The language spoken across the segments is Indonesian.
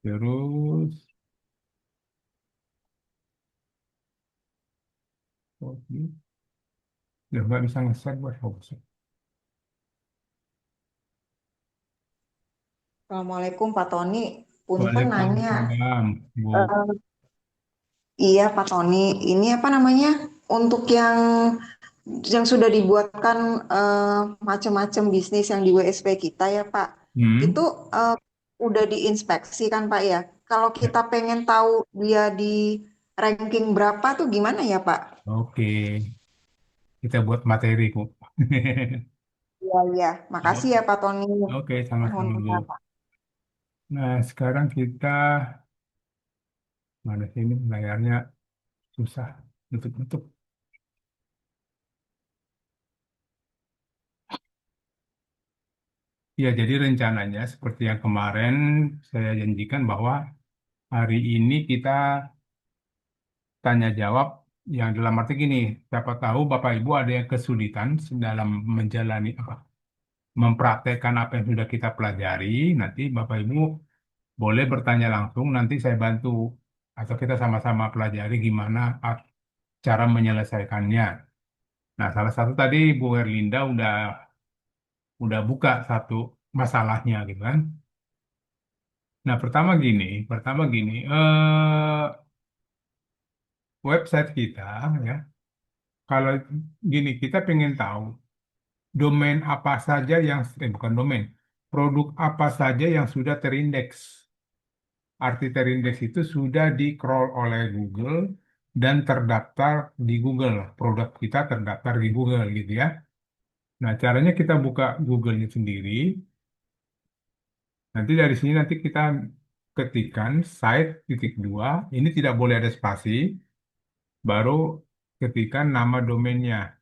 Terus, oh, ini udah nggak bisa nge-share buat hapus. Assalamualaikum Pak Tony, Punten nanya, Waalaikumsalam, Bu. eh, iya Pak Tony, ini apa namanya untuk yang sudah dibuatkan macam-macam bisnis yang di WSP kita ya Pak, itu Hmm. udah diinspeksi kan Pak ya? Kalau Ya, kita pengen tahu dia di ranking berapa tuh gimana ya Pak? oke, kita buat materi, Bu. Iya iya, makasih ya Pak Tony. Oke, Mohon sama-sama, Bu. maaf. Nah, sekarang kita, mana sih ini layarnya susah, nutup-nutup. Ya, jadi rencananya seperti yang kemarin saya janjikan bahwa hari ini kita tanya jawab yang dalam arti gini, siapa tahu Bapak Ibu ada yang kesulitan dalam menjalani apa, mempraktekkan apa yang sudah kita pelajari, nanti Bapak Ibu boleh bertanya langsung, nanti saya bantu atau kita sama-sama pelajari gimana cara menyelesaikannya. Nah, salah satu tadi Bu Erlinda udah buka satu masalahnya gitu kan. Nah, pertama gini, website kita ya, kalau gini kita pengen tahu domain apa saja yang, bukan domain, produk apa saja yang sudah terindeks. Arti terindeks itu sudah di-crawl oleh Google dan terdaftar di Google. Produk kita terdaftar di Google gitu ya. Nah, caranya kita buka Google-nya sendiri. Nanti dari sini nanti kita ketikkan site titik dua. Ini tidak boleh ada spasi. Baru ketikkan nama domainnya.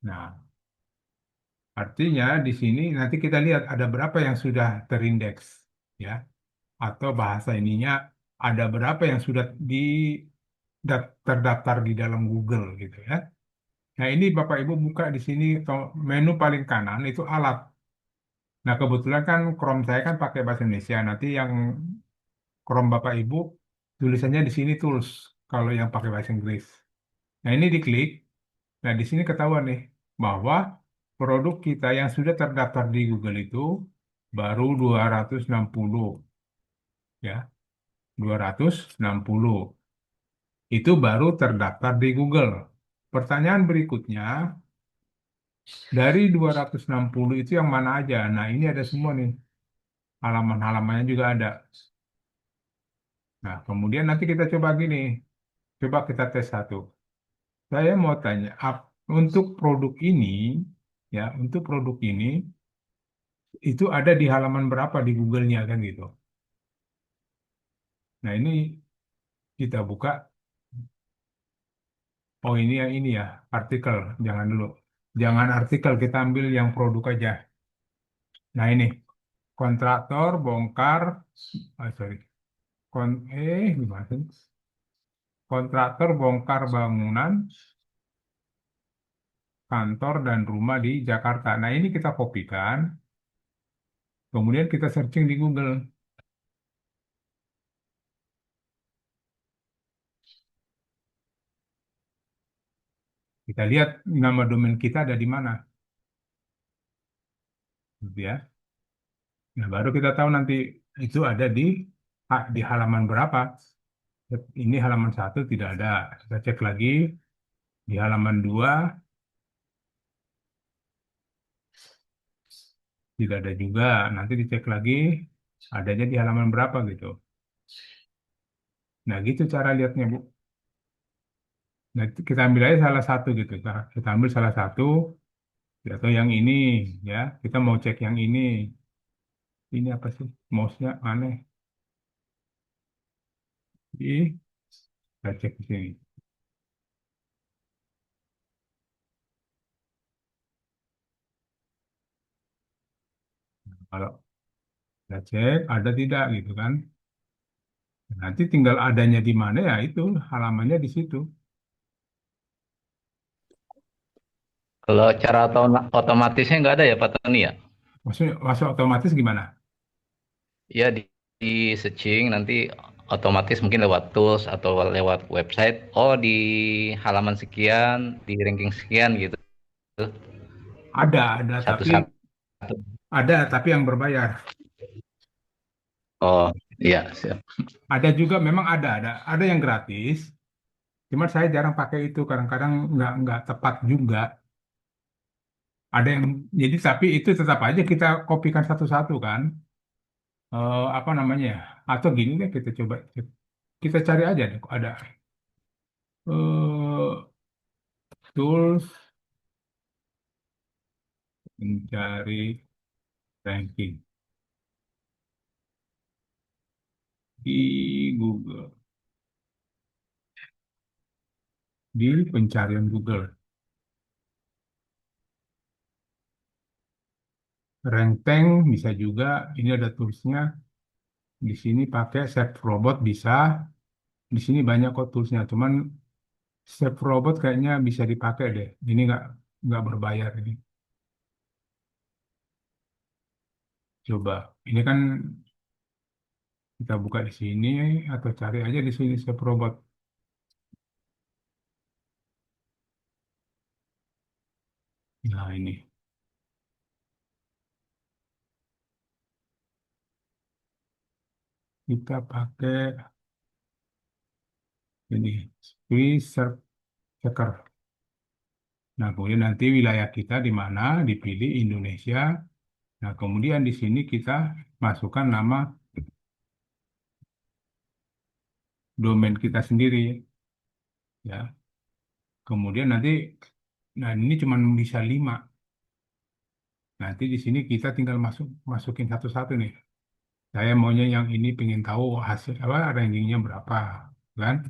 Nah, artinya di sini nanti kita lihat ada berapa yang sudah terindeks, ya, atau bahasa ininya ada berapa yang sudah terdaftar di dalam Google gitu ya. Nah, ini Bapak Ibu buka di sini menu paling kanan itu alat. Nah, kebetulan kan Chrome saya kan pakai bahasa Indonesia. Nanti yang Chrome Bapak Ibu tulisannya di sini tools kalau yang pakai bahasa Inggris. Nah, ini diklik. Nah, di sini ketahuan nih bahwa produk kita yang sudah terdaftar di Google itu baru 260 ya, 260. Itu baru terdaftar di Google. Pertanyaan berikutnya, dari 260 itu yang mana aja? Nah, ini ada semua nih. Halaman-halamannya juga ada. Nah, kemudian nanti kita coba gini. Coba kita tes satu. Saya mau tanya, untuk produk ini, ya, untuk produk ini, itu ada di halaman berapa di Google-nya kan gitu. Nah, ini kita buka. Oh, ini yang ini ya, artikel. Jangan dulu. Jangan artikel, kita ambil yang produk aja. Nah, ini kontraktor bongkar, sorry, gimana sih? Kontraktor bongkar bangunan, kantor dan rumah di Jakarta. Nah, ini kita kopikan, kemudian kita searching di Google. Kita lihat nama domain kita ada di mana, gitu ya. Nah, baru kita tahu nanti itu ada di halaman berapa. Ini halaman satu tidak ada. Kita cek lagi di halaman dua tidak ada juga. Nanti dicek lagi adanya di halaman berapa gitu. Nah, gitu cara lihatnya, Bu. Nah, kita ambil aja salah satu gitu. Kita ambil salah satu, atau yang ini, ya. Kita mau cek yang ini. Ini apa sih? Mouse-nya aneh. Kita cek di sini. Kalau kita cek, ada tidak gitu kan. Nanti tinggal adanya di mana ya itu halamannya di situ. Kalau cara otomatisnya nggak ada ya Pak Tony ya? Maksudnya masuk otomatis gimana? Ya di searching nanti otomatis mungkin lewat tools atau lewat website. Oh di halaman sekian, di ranking sekian gitu. Tapi Satu-satu. ada tapi yang berbayar. Oh iya siap. Ada juga memang ada yang gratis. Cuma saya jarang pakai itu, kadang-kadang nggak tepat juga. Ada yang jadi tapi itu tetap aja kita kopikan satu-satu kan. Apa namanya ya? Atau gini deh kita coba kita cari aja deh kok ada eh tools mencari ranking di Google, di pencarian Google. Rank Tank bisa juga. Ini ada toolsnya. Di sini pakai Chef Robot bisa. Di sini banyak kok toolsnya. Cuman Chef Robot kayaknya bisa dipakai deh. Ini nggak berbayar ini. Coba. Ini kan kita buka di sini atau cari aja di sini Chef Robot. Nah ini kita pakai ini free search checker. Nah kemudian nanti wilayah kita di mana dipilih Indonesia. Nah kemudian di sini kita masukkan nama domain kita sendiri ya. Kemudian nanti, nah ini cuma bisa 5. Nanti di sini kita tinggal masukin satu-satu nih. Saya maunya yang ini pengen tahu hasil apa rankingnya berapa, kan?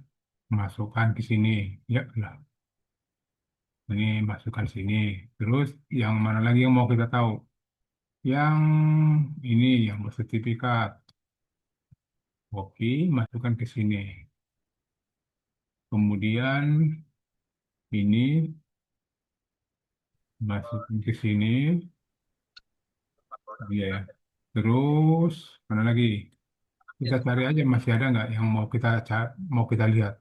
Masukkan ke sini, ya lah. Ini masukkan sini. Terus yang mana lagi yang mau kita tahu? Yang ini yang bersertifikat. Oke, masukkan ke sini. Kemudian ini masukin ke sini, ya. Ya. Terus mana lagi? Kita cari aja masih ada nggak yang mau kita lihat.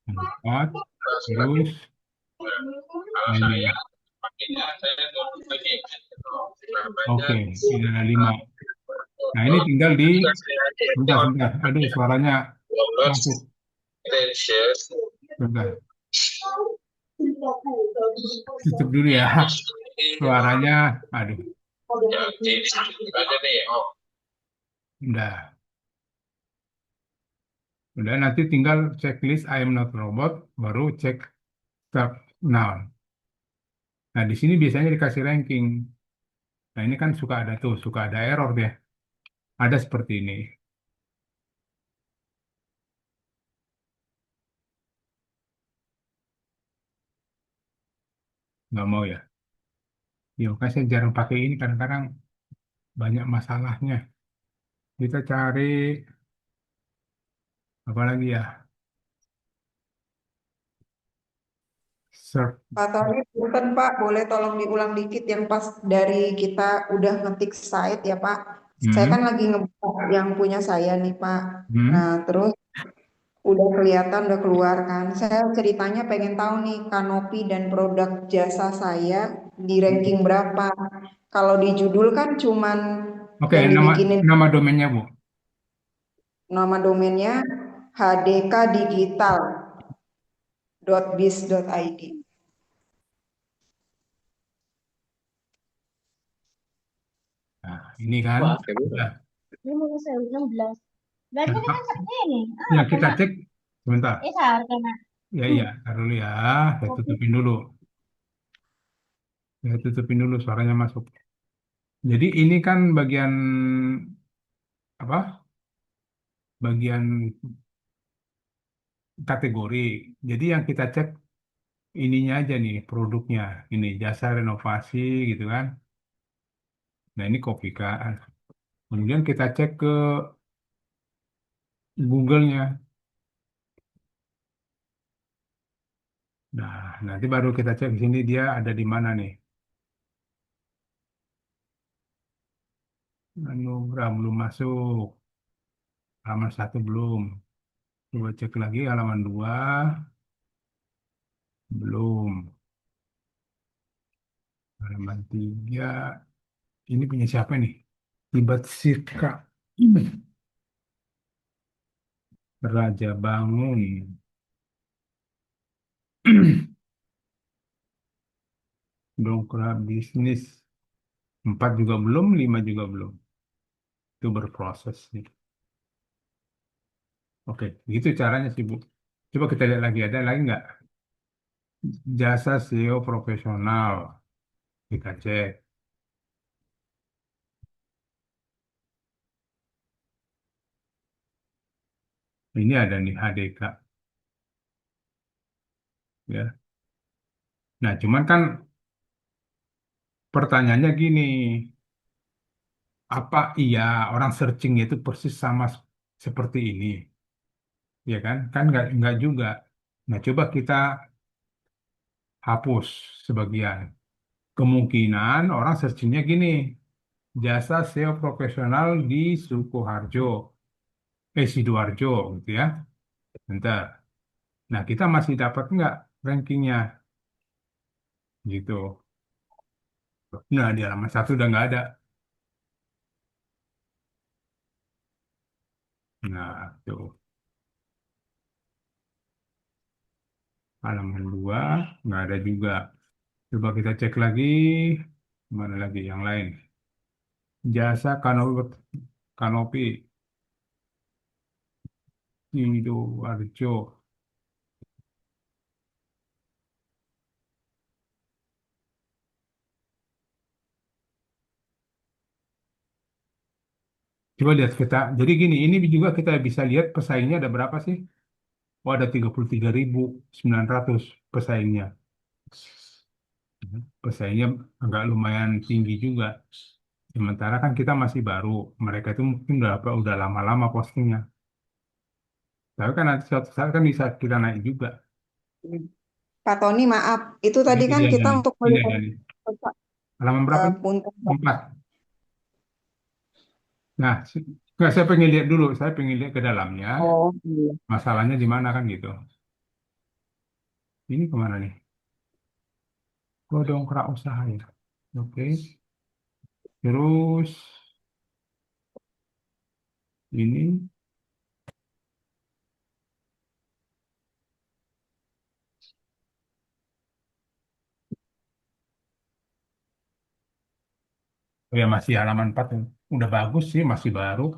Empat. Terus nah ini. Oke, ini ada 5. Nah ini tinggal di sebentar sebentar. Aduh suaranya masuk. Sebentar. Tutup dulu ya. Suaranya. Aduh. Udah. Udah nanti tinggal checklist I am not robot. Baru cek start now. Nah di sini biasanya dikasih ranking. Nah ini kan suka ada tuh, suka ada error deh. Ada seperti ini. Nggak mau ya. Ya makanya saya jarang pakai ini kadang-kadang banyak masalahnya. Kita cari apa lagi ya? Search. Pak Tony, punten Pak, boleh tolong diulang dikit yang pas dari kita udah ngetik site ya Pak. Saya kan Hmm, lagi ngebuka yang punya saya nih Pak. Nah, hmm. terus udah kelihatan, udah keluar kan. Saya ceritanya pengen tahu nih kanopi dan produk jasa saya di ranking berapa. Kalau di judul kan cuman Oke, yang nama dibikinin nama domainnya Bu. nama domainnya hdkdigital.biz.id. Nah, ini kan. Wah, oke, Bu. Nah, Ini mau saya 16. Berarti yang, ini kan ini. yang kita Kena. cek sebentar. Kena. Ya iya, taruh dulu ya. Saya Kopi. tutupin dulu. Saya tutupin dulu suaranya masuk. Jadi ini kan bagian apa? Bagian kategori. Jadi yang kita cek ininya aja nih produknya. Ini jasa renovasi gitu kan. Nah ini kopi kan. Kemudian kita cek ke Google-nya. Nah nanti baru kita cek di sini dia ada di mana nih. Anugerah belum masuk. Halaman satu belum. Coba cek lagi halaman dua. Belum. Halaman tiga. Ini punya siapa nih? Libat Sirka. Raja Bangun. Dongkrak bisnis. Empat juga belum, lima juga belum. Itu berproses nih. Oke, gitu caranya sih Bu. Coba kita lihat lagi, ada lagi nggak? Jasa SEO profesional. Kita cek. Ini ada nih HDK. Ya. Nah, cuman kan pertanyaannya gini, apa iya orang searching itu persis sama seperti ini? Ya kan? Kan nggak juga. Nah, coba kita hapus sebagian. Kemungkinan orang searchingnya gini, jasa SEO profesional di Sukoharjo, Sidoarjo gitu ya. Bentar. Nah, kita masih dapat nggak rankingnya gitu. Nah, di halaman satu udah nggak ada. Nah, tuh. Halaman dua nggak ada juga. Coba kita cek lagi. Mana lagi yang lain? Jasa kanopi, kanopi Sidoarjo. Coba lihat kita. Jadi gini, ini juga kita bisa lihat pesaingnya ada berapa sih? Oh, ada 33.900 pesaingnya. Pesaingnya agak lumayan tinggi juga. Sementara kan kita masih baru. Mereka itu mungkin udah lama-lama postingnya. Tapi kan nanti suatu saat kan bisa kita naik juga. Pak Tony, maaf, itu Nah, tadi itu kan dia ada kita nih. untuk Ini ada melihat nih. Halaman berapa nih? punten. 4. Nah, nggak, saya pengen lihat dulu. Saya pengen lihat ke dalamnya. Oh, iya. Masalahnya di mana kan gitu. Ini kemana nih? Oh, dongkrak usaha ya. Oke. Terus ini. Oh ya, masih halaman 4. Udah bagus sih, masih baru.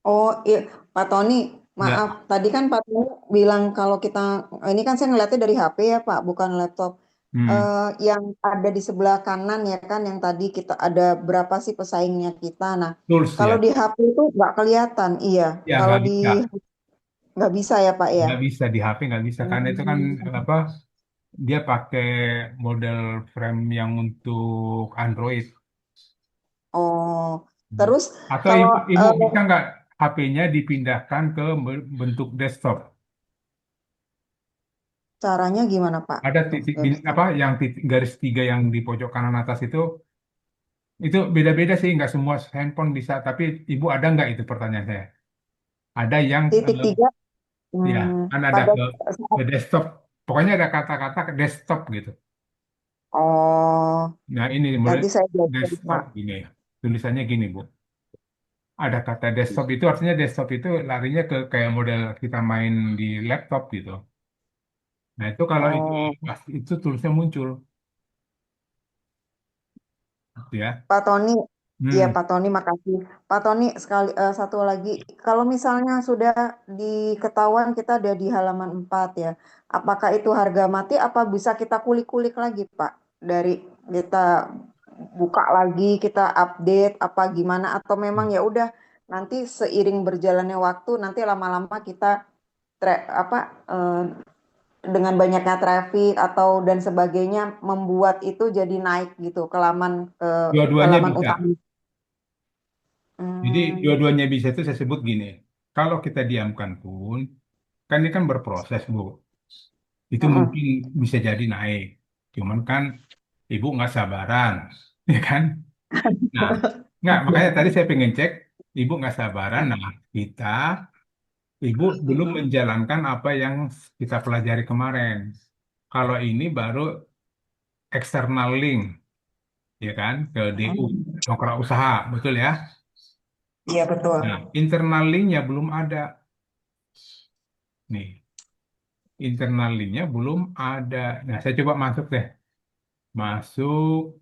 Oh, iya, Pak Tony, Ya. maaf. Tadi kan Pak Tony bilang kalau kita, ini kan saya ngeliatnya dari HP ya Pak, bukan laptop. Hmm. Yang ada di sebelah kanan ya kan, yang tadi kita ada berapa sih pesaingnya kita. Nah, Tools kalau ya. di HP itu nggak kelihatan, iya. Ya, Kalau nggak di bisa. nggak bisa ya Pak ya. Nggak bisa di HP, nggak bisa. Karena itu kan Hmm. apa? Dia pakai model frame yang untuk Android. Oh, Hmm. terus Atau kalau ibu bisa nggak HP-nya dipindahkan ke bentuk desktop? caranya gimana Pak? Ada Untuk titik desktop. apa yang titik garis 3 yang di pojok kanan atas itu beda-beda sih, nggak semua handphone bisa. Tapi ibu ada nggak itu pertanyaan saya? Ada yang Titik tiga, ya kan ada pada ke saat, desktop. Pokoknya ada kata-kata ke desktop gitu. oh, Nah ini mulai nanti saya belajar desktop Pak. gini. Tulisannya gini Bu. Ada kata desktop itu artinya desktop itu larinya ke kayak model kita main di laptop gitu. Nah itu kalau itu Oh, pasti itu tulisnya muncul, gitu ya. Pak Tony, iya Hmm. Pak Tony, makasih. Pak Tony, sekali satu lagi, kalau misalnya sudah diketahuan kita ada di halaman 4 ya, apakah itu harga mati? Apa bisa kita kulik-kulik lagi Pak? Dari kita buka lagi, kita update apa gimana? Atau memang ya udah nanti seiring berjalannya waktu, nanti lama-lama kita apa dengan banyaknya traffic atau dan sebagainya membuat itu jadi naik gitu ke Dua-duanya laman bisa. utama. Jadi Hmm, dua-duanya bisa itu saya sebut gini. Kalau kita diamkan pun, kan ini kan berproses Bu. itu Mm-mm. mungkin bisa jadi naik. Cuman kan ibu nggak sabaran, ya kan? Nah, nggak, makanya tadi saya pengen cek, ibu nggak sabaran. Nah, ibu belum Mm-mm. menjalankan apa yang kita pelajari kemarin. Kalau ini baru external link, ya kan, ke DU, Mm-mm. Dongkrak Usaha, betul ya? Iya betul. Nah, internal linknya belum ada. Nih, internal linknya belum ada. Nah, saya coba masuk deh. Masuk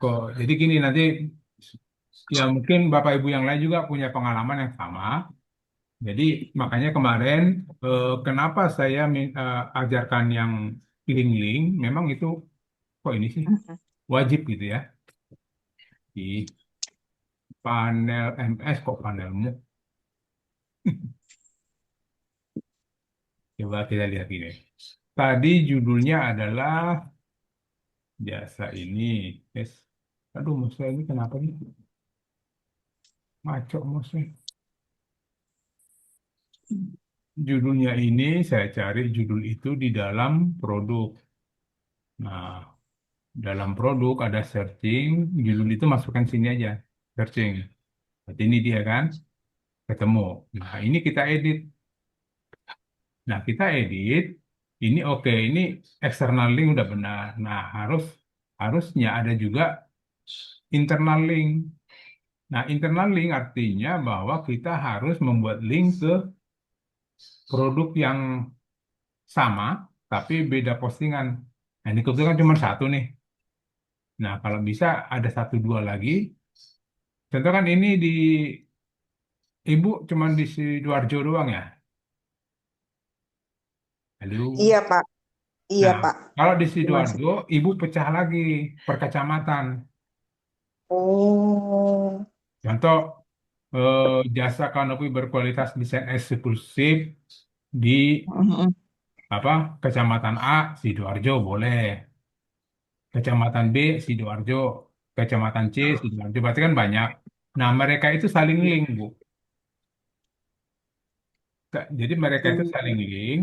kok. Jadi gini nanti, ya mungkin Bapak Ibu yang lain juga punya pengalaman yang sama. Jadi makanya kemarin kenapa saya ajarkan yang link-link, memang itu kok ini sih Mm-mm. wajib gitu ya di panel MS kok panelmu. Coba kita lihat ini. Tadi judulnya adalah jasa ini. Yes. Aduh, mouse ini kenapa nih? Ngaco mouse. Judulnya ini saya cari judul itu di dalam produk. Nah, dalam produk ada searching, judul itu masukkan sini aja. Searching. Berarti ini dia kan, ketemu. Nah, ini kita edit. Nah, kita edit. Ini oke, ini external link udah benar. Nah, harusnya ada juga internal link. Nah, internal link artinya bahwa kita harus membuat link ke produk yang sama, tapi beda postingan. Nah, ini kebetulan cuma satu nih. Nah, kalau bisa ada satu dua lagi. Contoh kan ini di Ibu cuma di Sidoarjo doang ya? Halo. Iya Pak. Iya Nah, Pak. kalau di Cuma sih. Sidoarjo, Ibu pecah lagi per kecamatan. Oh. Contoh, jasa kanopi berkualitas desain eksklusif di Mm-mm. apa Kecamatan A, Sidoarjo boleh. Kecamatan B, Sidoarjo. Kecamatan C, Sidoarjo. Berarti kan banyak. Nah, mereka itu saling link, Bu. Jadi mereka itu saling link.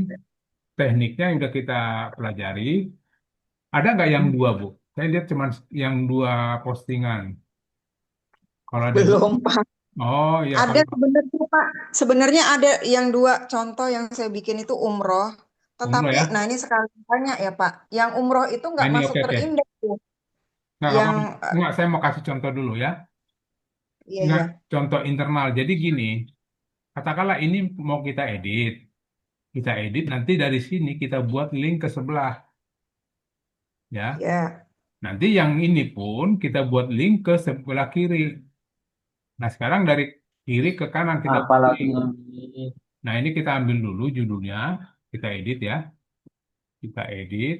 Tekniknya yang udah kita pelajari. Ada nggak yang dua, Bu? Saya lihat cuma yang dua postingan. Kalau ada dua, Belum Pak. oh ya Ada kalau sebenarnya Pak. Sebenarnya ada yang dua contoh yang saya bikin itu umroh. umroh Tetapi, nah ya. ini sekali tanya ya Pak. Yang umroh itu Nah nggak ini masuk oke oke. terindeks tuh. Nah kalau Yang, nggak saya mau kasih contoh dulu ya. iya Nggak iya. contoh internal. Jadi gini, katakanlah ini mau kita edit nanti dari sini kita buat link ke sebelah ya. Ya. Nanti yang ini pun kita buat link ke sebelah kiri. Nah sekarang dari kiri ke kanan kita buat Apalagi link. ini. Nah ini kita ambil dulu judulnya, kita edit ya, kita edit.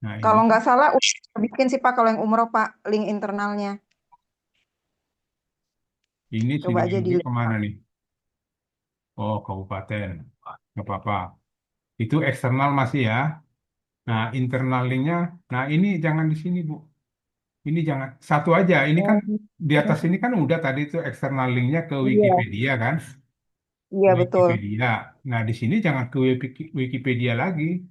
Nah Kalau ini nggak salah udah bikin sih Pak kalau yang umroh Pak link internalnya. Coba aja Sidoarjo dilihat kemana Pak. nih? Oh kabupaten, nggak apa-apa. Itu eksternal masih ya. Nah, internal linknya, nah ini jangan di sini, Bu. Ini jangan. Satu aja, ini kan Oh. di atas ini kan udah tadi itu eksternal linknya ke Iya, Wikipedia kan? iya betul. Wikipedia. Nah, di sini jangan ke Wikipedia lagi.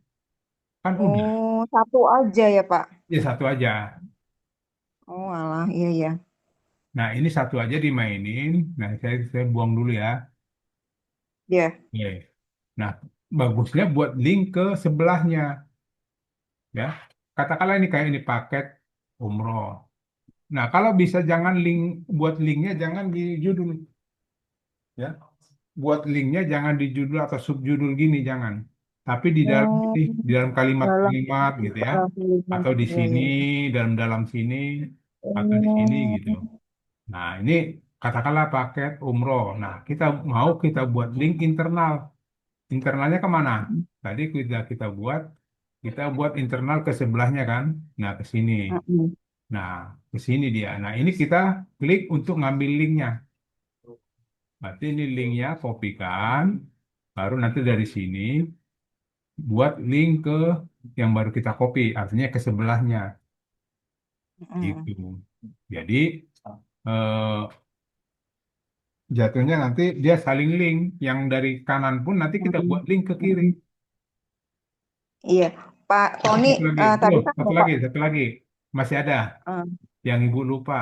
Kan udah. Oh, satu aja ya Pak. Ya satu aja. Oh alah, iya iya. Nah, ini satu aja dimainin. Nah, saya buang dulu ya. Iya. Oke. Nah, bagusnya buat link ke sebelahnya. Ya. Katakanlah ini kayak ini paket umroh. Nah, kalau bisa jangan buat linknya jangan di judul. Ya. Buat linknya jangan di judul atau subjudul gini jangan, tapi di dalam Oh, ini, di dalam dalam kalimat-kalimat gitu ya, dalam film. atau di Iya sini iya. dalam dalam sini atau di sini Oh. gitu. Nah ini katakanlah paket umroh. Nah kita buat link internal. Internalnya kemana? Tadi kita buat internal ke sebelahnya kan. Nah ke sini. Mm-mm. Nah ke sini dia. Nah ini kita klik untuk ngambil linknya. Berarti ini linknya kopikan. Baru nanti dari sini buat link ke yang baru kita copy, artinya ke sebelahnya Mm-mm. gitu. Jadi eh, jatuhnya nanti dia saling link. Yang dari kanan pun nanti kita buat link ke kiri. Iya, Pak Itu Tony, satu lagi. tadi Belum, kan satu Bapak, lagi, satu lagi. Masih ada eh, yang Ibu lupa.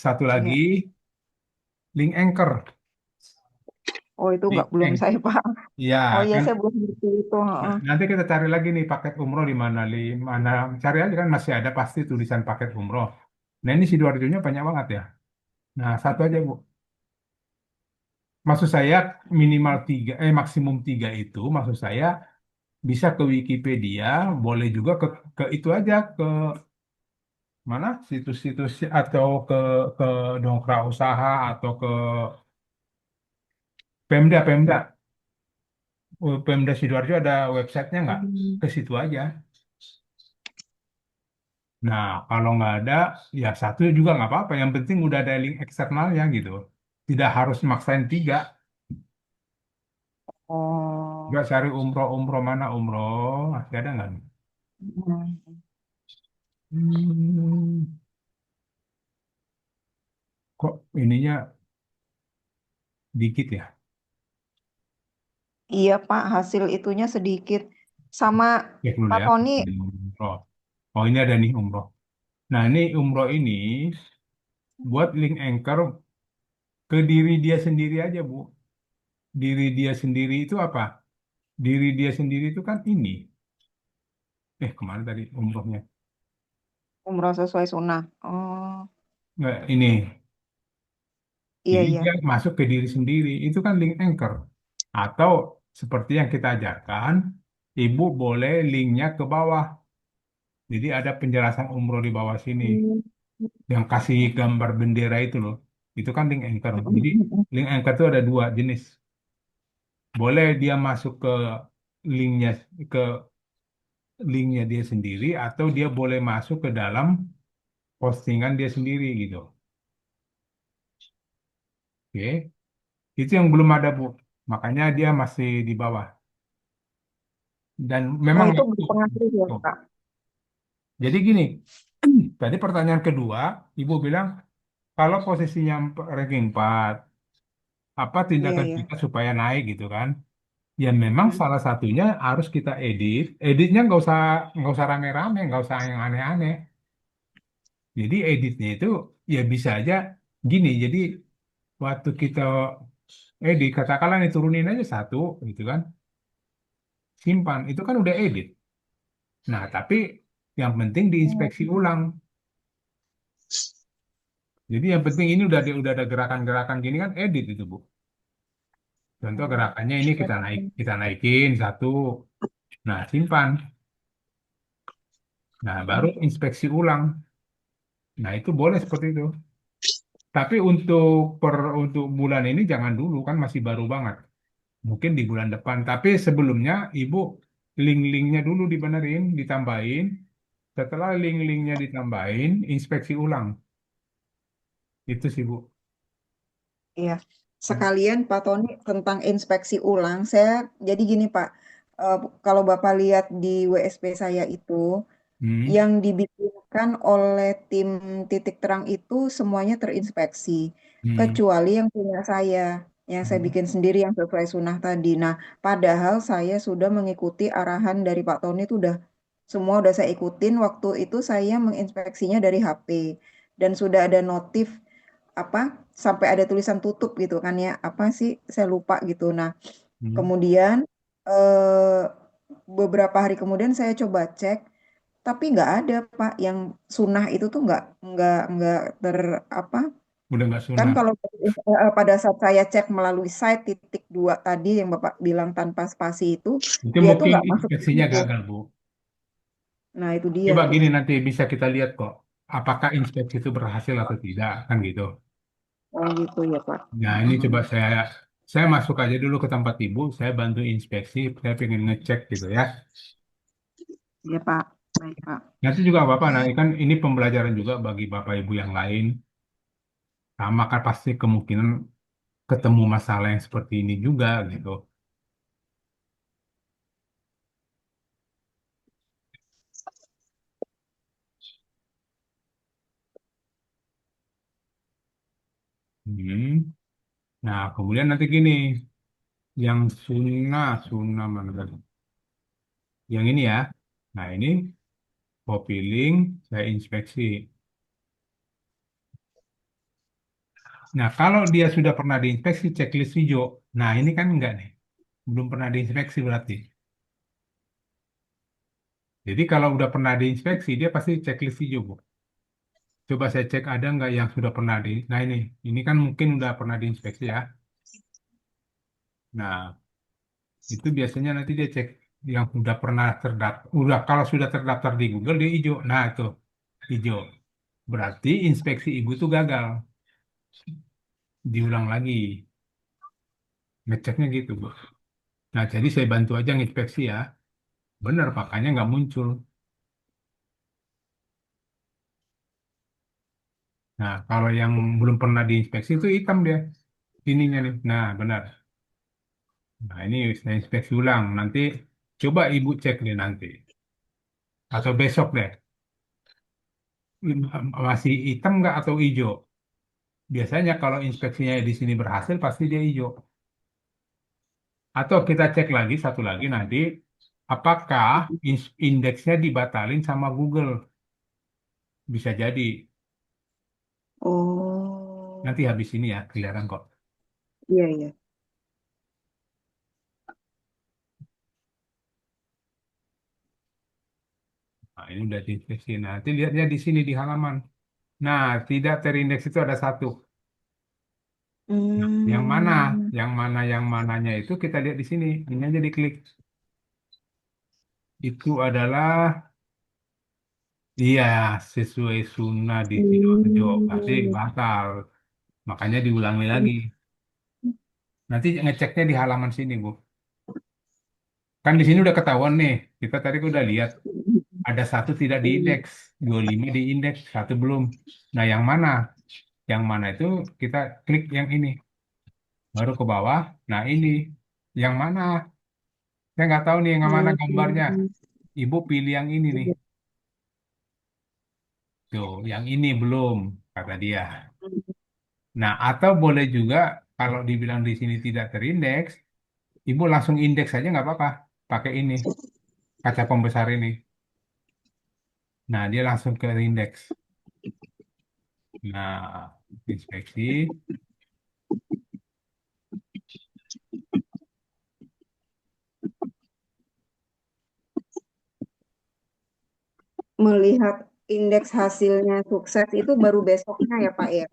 Satu iya. lagi, link anchor. Oh itu nggak Link belum anchor. saya Pak. Iya, Oh iya kan. saya belum ngerti itu. Nah, Heeh. nanti kita cari lagi nih paket umroh di mana, mana cari aja kan masih ada pasti tulisan paket umroh. Nah ini Sidoarjonya banyak banget ya. Nah satu aja Bu. Maksud saya minimal tiga, maksimum tiga itu maksud saya bisa ke Wikipedia, boleh juga ke itu aja ke mana situs-situs atau ke dongkrak usaha atau ke Pemda. Pemda Sidoarjo ada websitenya nggak? Hmm. Ke situ aja. Nah, kalau nggak ada, ya satu juga nggak apa-apa. Yang penting udah ada link eksternalnya gitu. Tidak harus maksain tiga. Oh. Nggak cari umroh mana umroh. Masih ada nggak? Hmm. Hmm, kok ininya dikit ya? Iya Pak, hasil itunya sedikit. Sama Cek dulu Pak ya. Tony, Umroh. Oh, ini ada nih umroh. Nah, ini umroh ini buat link anchor ke diri dia sendiri aja, Bu. Diri dia sendiri itu apa? Diri dia sendiri itu kan ini. Kemana tadi umrohnya? umroh sesuai sunnah. Oh, Nggak, ini. iya Jadi iya. dia masuk ke diri sendiri. Itu kan link anchor. Atau seperti yang kita ajarkan, ibu boleh linknya ke bawah. Jadi ada penjelasan umroh di bawah sini. Hmm. Yang kasih gambar bendera itu loh. Itu kan link anchor. Jadi link anchor itu ada dua jenis. Boleh dia masuk linknya ke linknya dia sendiri atau dia boleh masuk ke dalam postingan dia sendiri gitu. Oke. Itu yang belum ada, Bu. Makanya dia masih di bawah. Dan Oh memang itu waktu. berpengaruh ya Kak. Jadi gini, tadi pertanyaan kedua, Ibu bilang kalau posisinya ranking 4, apa Iya tindakan iya. kita supaya naik gitu kan? Ya memang Hmm. salah satunya harus kita edit. Editnya nggak usah rame-rame, nggak usah yang aneh-aneh. Jadi editnya itu ya bisa aja gini. Jadi waktu kita edit, katakanlah nih turunin aja satu gitu kan, simpan. Itu kan udah edit. Nah, tapi yang penting diinspeksi ulang. Jadi yang penting ini udah ada gerakan-gerakan gini kan edit itu Bu. Contoh gerakannya ini kita naikin satu. Nah, simpan. Nah, baru inspeksi ulang. Nah, itu boleh seperti itu. Tapi untuk bulan ini jangan dulu kan masih baru banget. Mungkin di bulan depan. Tapi sebelumnya Ibu link-linknya dulu dibenerin, ditambahin. Setelah link-linknya ditambahin, inspeksi ulang. Itu sih Bu. Iya. Sekalian Pak Tony tentang inspeksi ulang, saya jadi gini Pak, kalau Bapak lihat di WSP saya itu, Hmm, yang dibikinkan oleh tim titik terang itu semuanya terinspeksi, hmm, kecuali yang punya saya, yang saya hmm, bikin sendiri yang sesuai sunnah tadi. Nah, padahal saya sudah mengikuti arahan dari Pak Tony itu semua udah saya ikutin. Waktu itu saya menginspeksinya dari HP dan sudah ada notif apa sampai ada tulisan tutup gitu kan ya. Apa sih saya lupa gitu. Nah, hmm. kemudian eh, beberapa hari kemudian saya coba cek tapi nggak ada Pak yang sunnah itu tuh nggak ter apa Udah nggak kan sunat. kalau pada saat saya cek melalui site titik dua tadi yang Bapak bilang tanpa spasi itu Itu dia tuh mungkin nggak masuk ke inspeksinya situ. gagal, Bu. Nah itu dia Coba tuh. gini nanti bisa kita lihat kok, apakah inspeksi itu berhasil atau tidak, kan gitu. Oh gitu ya Pak. Nah, ini coba saya masuk aja dulu ke tempat Ibu, saya bantu inspeksi, saya pengen ngecek gitu ya. Ya Pak. Baik Pak. Nanti juga apa-apa, nah kan ini pembelajaran juga bagi Bapak Ibu yang lain. Sama kan pasti kemungkinan ketemu masalah yang seperti ini juga gitu. Hmm. Nah, kemudian nanti gini, yang sunnah mana tadi? Yang ini ya. Nah, ini copy link, saya inspeksi. Nah, kalau dia sudah pernah diinspeksi checklist hijau. Nah, ini kan enggak nih. Belum pernah diinspeksi berarti. Jadi kalau udah pernah diinspeksi, dia pasti checklist hijau, Bu. Coba saya cek ada nggak yang sudah pernah di. Nah, ini kan mungkin udah pernah diinspeksi ya. Nah, itu biasanya nanti dia cek yang udah pernah terdaftar. Udah kalau sudah terdaftar di Google dia hijau. Nah, itu hijau. Berarti inspeksi ibu itu gagal. Diulang lagi. Ngeceknya gitu, Bu. Nah, jadi saya bantu aja nginspeksi ya. Benar, makanya nggak muncul. Nah, kalau yang belum pernah diinspeksi itu hitam dia. Ininya nih. Nah, benar. Nah, ini saya inspeksi ulang. Nanti coba ibu cek nih nanti. Atau besok deh. Masih hitam nggak atau hijau? Biasanya kalau inspeksinya di sini berhasil, pasti dia hijau. Atau kita cek lagi, satu lagi nanti. Apakah indeksnya dibatalin sama Google? Bisa jadi. Oh, Nanti habis ini ya, kelihatan kok. iya, iya. Nah, ini udah diinspeksi. Nah, nanti lihatnya di sini di halaman. Nah, tidak terindeks itu ada satu. Nah, yang mana? Hmm. Yang mananya itu kita lihat di sini. Ini aja diklik. Itu adalah, iya, sesuai sunnah di Sidoarjo. Pasti Hmm. batal. Makanya diulangi lagi. Nanti ngeceknya di halaman sini, Bu. Kan di sini udah ketahuan nih. Kita tadi udah lihat. Ada satu tidak diindeks. 25 diindeks, satu belum. Nah, yang mana? Yang mana itu kita klik yang ini. Baru ke bawah. Nah, ini. Yang mana? Saya nggak tahu nih yang mana gambarnya. Hmm. Ibu pilih yang ini nih. Tuh, yang ini belum, kata dia. Nah, atau boleh juga kalau dibilang di sini tidak terindeks, ibu langsung indeks saja nggak apa-apa. Pakai ini, kaca pembesar ini. Nah, dia langsung ke indeks. Nah, inspeksi. Melihat indeks hasilnya sukses itu baru besoknya ya, Pak ya?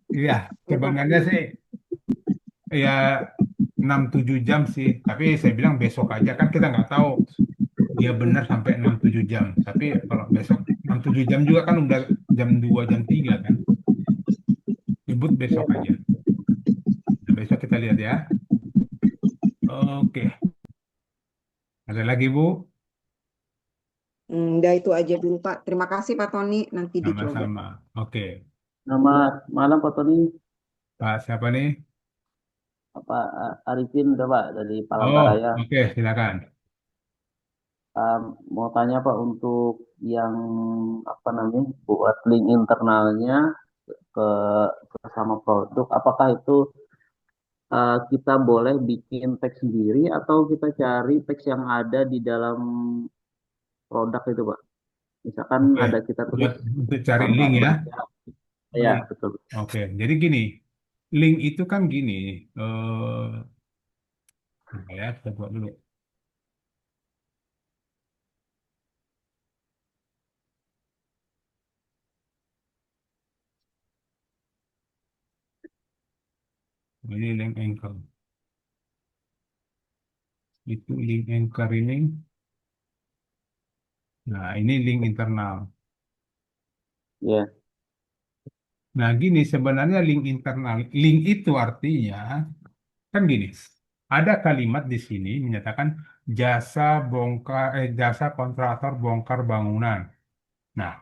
Iya, Bukan. sebenarnya sih ya 6-7 jam sih. Tapi saya bilang besok aja. Kan kita nggak tahu dia benar sampai 6-7 jam. Tapi kalau besok 6-7 jam juga kan udah jam 2 jam 3 kan. Ribut besok aja. Nah, besok kita lihat ya. Oke. Ada lagi, Bu? Udah itu aja dulu, Pak. Terima kasih, Pak Tony. Nanti dicoba. Sama-sama. Oke. Selamat malam Pak Tony, Pak siapa nih? Pak Arifin udah Pak dari Oh, Palangkaraya. oke. Silakan. Mau tanya Pak untuk yang apa namanya buat link internalnya ke sama produk, apakah itu kita boleh bikin teks sendiri atau kita cari teks yang ada di dalam produk itu Pak? Misalkan Oke. ada kita tulis Untuk cari tanpa link ya. baca, ya Link. betul. Oke. Jadi gini. Link itu kan gini. Eh, Bentar ya, kita buat dulu. Ini link anchor. Itu link anchor ini. Nah, ini link internal. Ya, Nah, gini sebenarnya link internal. Link itu artinya kan gini. Ada kalimat di sini menyatakan jasa kontraktor bongkar bangunan. Nah,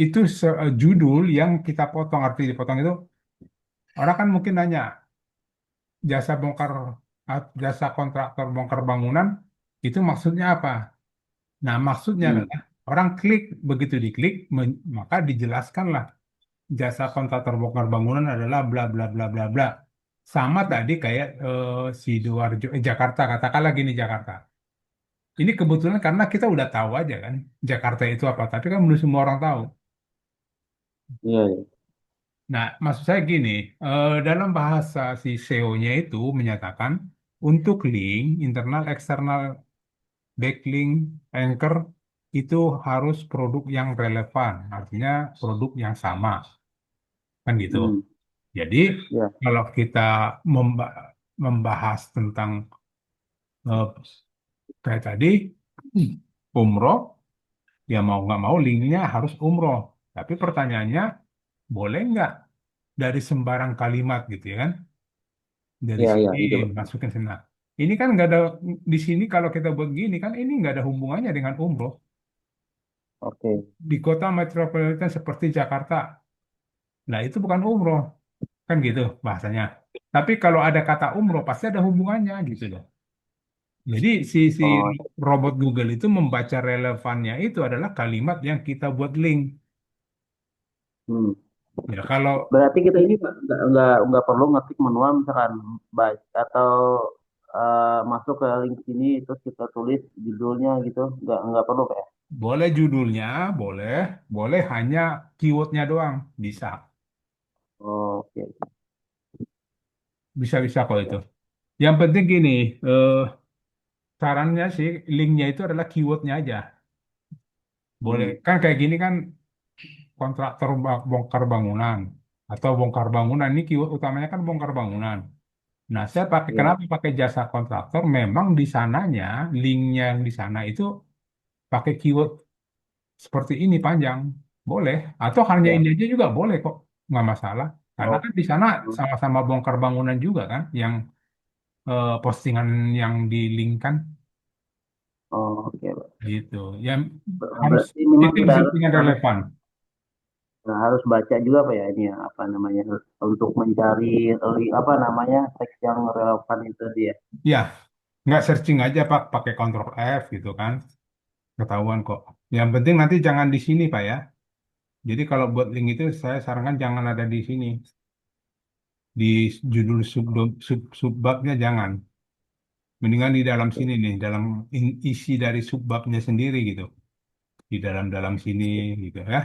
itu judul yang kita potong. Arti dipotong itu orang kan mungkin nanya jasa bongkar jasa kontraktor bongkar bangunan itu maksudnya apa? Nah, maksudnya hmm, adalah orang klik, begitu diklik, maka dijelaskanlah jasa kontraktor bongkar bangunan adalah bla bla bla bla bla. Sama tadi kayak Sidoarjo, Jakarta, katakanlah gini Jakarta. Ini kebetulan karena kita udah tahu aja kan Jakarta itu apa, tapi kan belum semua orang tahu. Iya, iya. Nah, maksud saya gini, dalam bahasa si SEO-nya itu menyatakan untuk link internal, eksternal, backlink, anchor itu harus produk yang relevan, artinya produk yang sama, kan gitu. Hmm, Jadi ya, kalau kita membahas tentang eh, kayak tadi umroh, ya mau nggak mau linknya harus umroh. Tapi pertanyaannya, boleh nggak dari sembarang kalimat gitu ya kan? Dari iya, iya, sini itu Pak. masukin sana. Ini kan nggak ada di sini kalau kita buat gini kan ini nggak ada hubungannya dengan umroh. Oke. Di kota metropolitan seperti Jakarta, nah itu bukan umroh, kan gitu bahasanya. Tapi kalau ada kata umroh pasti ada hubungannya gitu loh. Jadi si Oh, robot Google itu membaca relevannya itu adalah kalimat yang kita buat link. hmm. Ya kalau Berarti kita ini Pak, nggak perlu ngetik manual misalkan baik atau masuk ke link sini terus kita tulis judulnya gitu, nggak perlu Pak ya? boleh judulnya, boleh, boleh hanya keywordnya doang, bisa, Oh, oke. bisa kok itu. Yang penting gini, eh, sarannya sih linknya itu adalah keywordnya aja. Boleh Hmm, kan kayak gini kan kontraktor bongkar bangunan atau bongkar bangunan ini keyword utamanya kan bongkar bangunan. Nah, saya pakai iya. kenapa pakai jasa kontraktor? Memang di sananya linknya yang di sana itu pakai keyword seperti ini panjang, boleh. Atau hanya Ya. ini aja juga boleh kok, nggak masalah. Karena Oh, kan di sana hmm. sama-sama bongkar bangunan juga kan, yang postingan yang di link kan, Oh, oke Pak. gitu. Yang harus Berarti memang kita harus setting-setting yang harus relevan. harus baca juga Pak ya ini ya, apa namanya untuk mencari apa namanya teks yang relevan itu dia. Ya, nggak searching aja Pak, pakai Ctrl F gitu kan, ketahuan kok. Yang penting nanti jangan di sini Pak ya. Jadi kalau buat link itu saya sarankan jangan ada di sini, di judul subbabnya jangan. Mendingan di dalam sini nih, dalam isi dari subbabnya sendiri gitu. Di dalam-dalam sini gitu ya.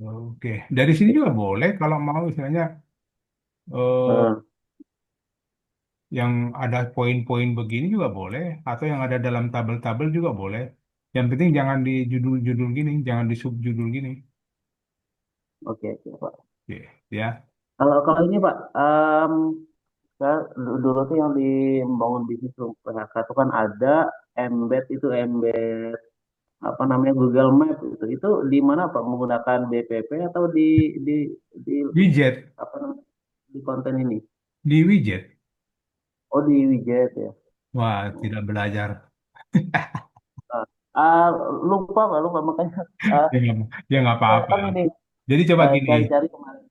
Oke, dari sini juga boleh kalau mau misalnya eh, Eh, yang ada poin-poin begini juga boleh, atau yang ada dalam tabel-tabel juga boleh. Yang penting jangan di judul-judul gini, jangan di subjudul gini. oke oke Pak. Oke, ya. Kalau kalau ini Pak, saya dulu tuh yang di membangun bisnis tuh PHK itu kan ada embed apa namanya Google Map itu di mana Pak menggunakan BPP atau di Widget, apa namanya di konten ini? di widget. Oh di widget ya. Wah, Oh. tidak belajar. Nah, ah, lupa makanya ah, Ya nggak saya apa-apa. kan ini Jadi coba gini, cari-cari kemarin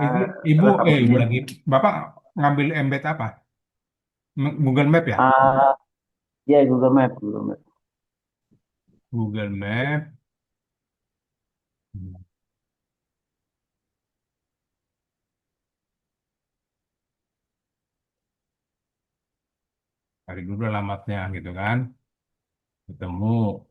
itu ah, ibu referensi lagi, bapak ngambil embed apa? Google Map ya? ya Google Map. Google Map. Hmm. Cari dulu alamatnya gitu kan. Ketemu.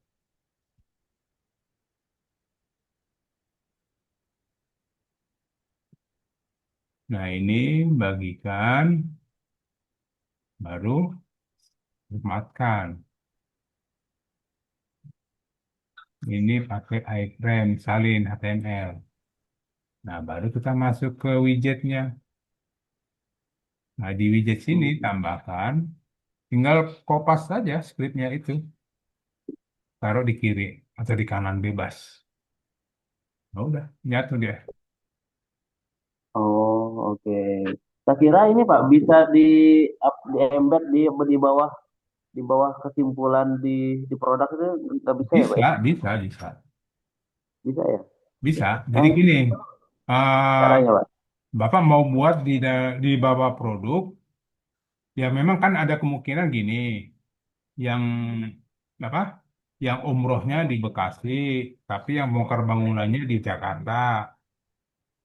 Nah ini bagikan, baru formatkan. Ini pakai iframe, salin HTML. Nah baru kita masuk ke widgetnya. Nah di widget sini Hmm. tambahkan, tinggal kopas saja scriptnya itu. Taruh di kiri atau di kanan bebas. Nah, udah, nyatu dia. Oh, oke. Saya kira ini Pak bisa di embed di bawah kesimpulan di produk itu nggak bisa ya Pak Bisa, ya? bisa. Bisa ya? Bisa. Nah, Jadi itu gini, eh, caranya Pak. Bapak mau buat di bawah produk, ya memang kan ada kemungkinan gini, yang apa? Yang umrohnya di Bekasi, tapi yang bongkar bangunannya di Jakarta.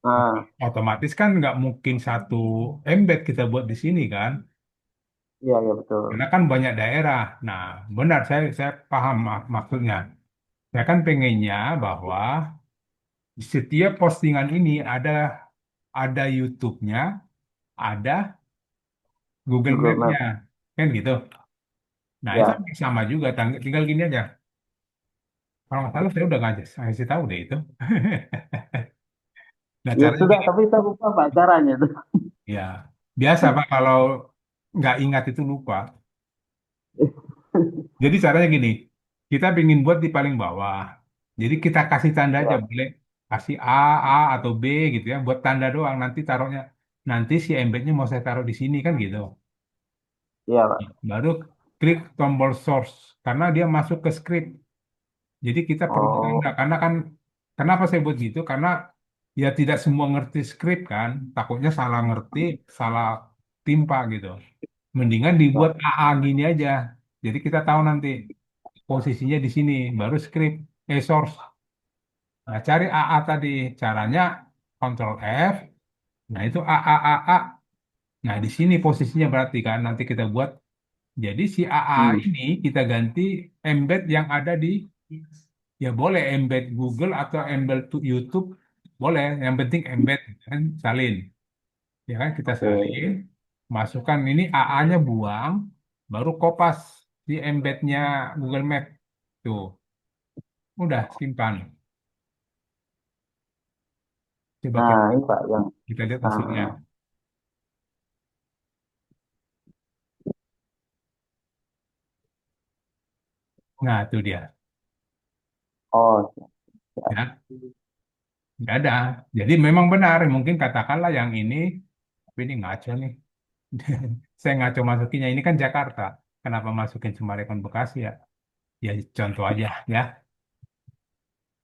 Ah, Otomatis kan nggak mungkin satu embed kita buat di sini kan, iya iya betul. karena kan banyak daerah. Nah, benar saya paham maksudnya. Saya kan pengennya bahwa di setiap postingan ini ada YouTube-nya, ada Google Google Map-nya, Map. kan gitu. Nah, itu Ya. sama juga, tinggal gini aja. Kalau nggak salah saya udah ngasih tahu deh itu. Nah, Ya caranya sudah, gini, tapi saya lupa Pak caranya tuh. ya biasa Pak kalau nggak ingat itu lupa. Jadi caranya gini, kita ingin buat di paling bawah. Jadi kita kasih tanda aja, Ya, boleh kasih A atau B gitu ya, buat tanda doang. Nanti taruhnya, nanti si embednya mau saya taruh di sini kan gitu. iya Pak. Baru klik tombol source, karena dia masuk ke script. Jadi kita perlu tanda, Oh, karena kan, kenapa saya buat gitu? Karena ya tidak semua ngerti script kan, takutnya salah ngerti, salah timpa gitu. Mendingan ya. dibuat AA gini aja. Jadi kita tahu nanti posisinya di sini, baru script, source. Nah, cari AA tadi. Caranya Ctrl F. Nah, itu AA. Nah, di sini posisinya berarti kan nanti kita buat. Jadi si AA Hmm, ini kita ganti embed yang ada di, ya boleh embed Google atau embed YouTube, boleh. Yang penting embed kan salin. Ya kan kita oke. salin, masukkan ini AA-nya buang, baru kopas di embednya Google Map. Tuh, udah simpan. Coba Nah, ini Pak yang kita lihat hasilnya. ah, Nah, itu dia. oh, siap. Ya, nggak ada. Jadi memang benar, mungkin katakanlah yang ini, tapi ini ngaco nih. Saya ngaco masukinnya, ini kan Jakarta. Kenapa masukin Sumarekon Bekasi ya? Ya contoh aja ya.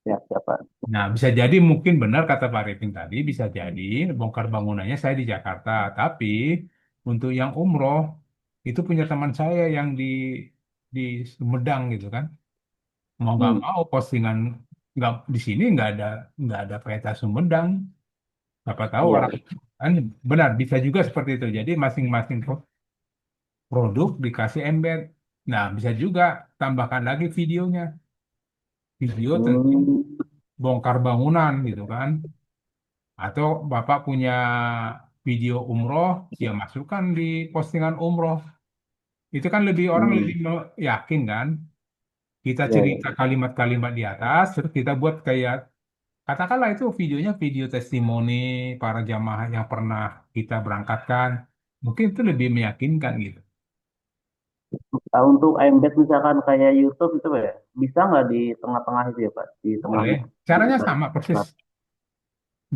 Siap, siap, Pak. Nah, bisa jadi mungkin benar kata Pak Ripin tadi, bisa jadi bongkar bangunannya saya di Jakarta. Tapi untuk yang umroh, itu punya teman saya yang di Sumedang gitu kan. Mau nggak Hmm, mau postingan, nggak di sini nggak ada peta Sumedang. Siapa tahu iya, orang kan, benar bisa juga seperti itu. Jadi masing-masing produk dikasih embed. Nah, bisa juga tambahkan lagi videonya, video tentang hmm, bongkar bangunan gitu kan. Atau Bapak punya video umroh, ya masukkan di postingan umroh. Itu kan lebih orang hmm, lebih yakin kan. Kita iya, iya. cerita kalimat-kalimat di atas, terus kita buat kayak, katakanlah itu videonya video testimoni para jamaah yang pernah kita berangkatkan. Mungkin itu lebih meyakinkan gitu. Nah, untuk embed misalkan kayak YouTube itu Pak ya, bisa nggak di tengah-tengah itu ya Pak? Di Boleh. tengahnya, di Caranya depan. sama persis. Nah,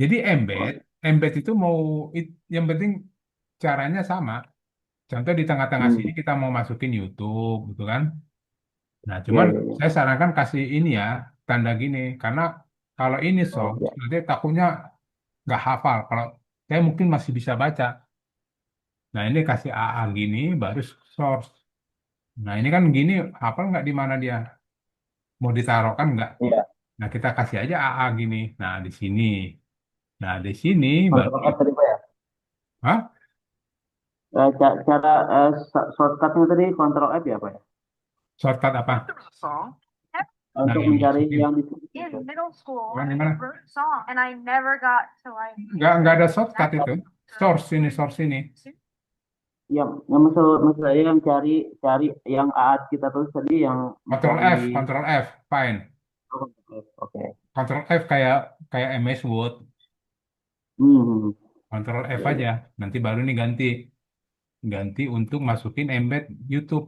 Jadi oh, embed itu mau, yang penting caranya sama. Contoh di tengah-tengah sini hmm, kita mau masukin YouTube gitu kan. Nah, iya, cuman iya, iya. saya sarankan kasih ini ya, tanda gini. Karena kalau ini Oh, soft, iya. nanti takutnya nggak hafal. Kalau saya mungkin masih bisa baca. Nah, ini kasih AA gini, baru source. Nah, ini kan gini, hafal nggak di mana dia? Mau ditaruh kan nggak? Iya. Nah, kita kasih aja AA gini. Nah, di sini. Nah, di sini baru, Control F tadi Pak ya. Hah? Cara shortcutnya tadi Control F ya Pak ya. Shortcut apa? Nah, Untuk yang mencari masukin. yang di sini. Gimana? Nggak ada shortcut itu. Source ini. Yang maksud saya yang cari cari yang AAT kita tulis tadi yang mencari. Control F, fine. Oh, oke. Control F kayak kayak MS Word. Hmm. Control F Ya, aja. ya. Nanti baru nih ganti untuk masukin embed YouTube.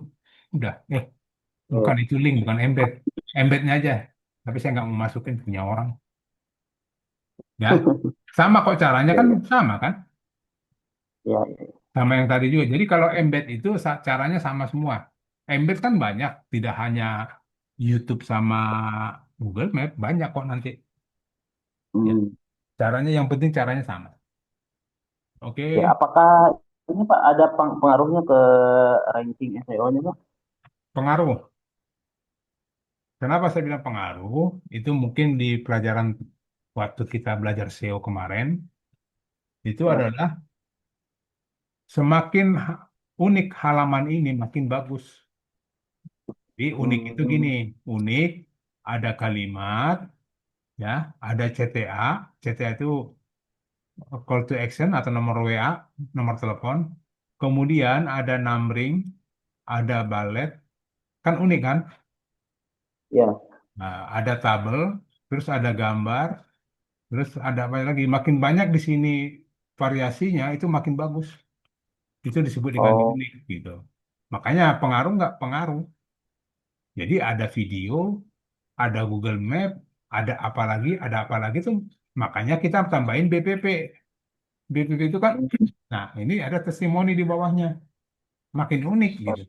Udah. Bukan Oh, itu link, bukan embed. Embednya aja. Tapi saya nggak mau masukin punya orang. Ya, sama kok caranya ya, kan ya. sama kan? Ya, ya. Sama yang tadi juga. Jadi kalau embed itu caranya sama semua. Embed kan banyak, tidak hanya YouTube sama Google Map, banyak kok nanti. Ya, Hmm. caranya yang penting caranya sama. Ya, Oke, apakah ini Pak ada pengaruhnya ke ranking SEO-nya Pak? pengaruh. Kenapa saya bilang pengaruh? Itu mungkin di pelajaran waktu kita belajar SEO kemarin itu Ya. adalah semakin unik halaman ini makin bagus. Jadi unik itu gini, Hmm, unik ada kalimat, ya, ada CTA, CTA itu call to action atau nomor WA, nomor telepon. Kemudian ada numbering, ada bullet, kan unik kan? ya. Nah, ada tabel, terus ada gambar, terus ada apa lagi? Makin banyak di sini variasinya itu makin bagus. Itu disebut dengan Oh, unik gitu. Makanya pengaruh nggak pengaruh. Jadi ada video, ada Google Map, ada apa lagi tuh. Makanya kita tambahin BPP. BPP itu kan, nah ini ada testimoni di bawahnya. Makin unik gitu.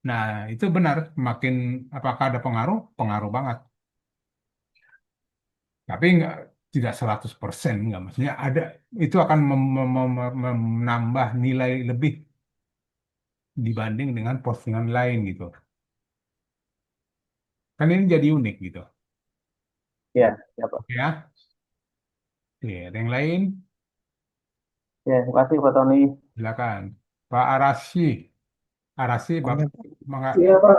Nah itu benar, makin apakah ada pengaruh? Pengaruh banget. Tapi nggak, tidak 100% nggak. Maksudnya ada, itu akan menambah nilai lebih dibanding dengan postingan lain gitu. Kan ini jadi unik gitu. ya, ya Pak. Oke ya. Oke, ada yang lain? Ya, terima kasih Pak Tony. Silakan. Pak Arasi. Arasi, Tanya, Bapak, Pak. mangga. Iya Pak,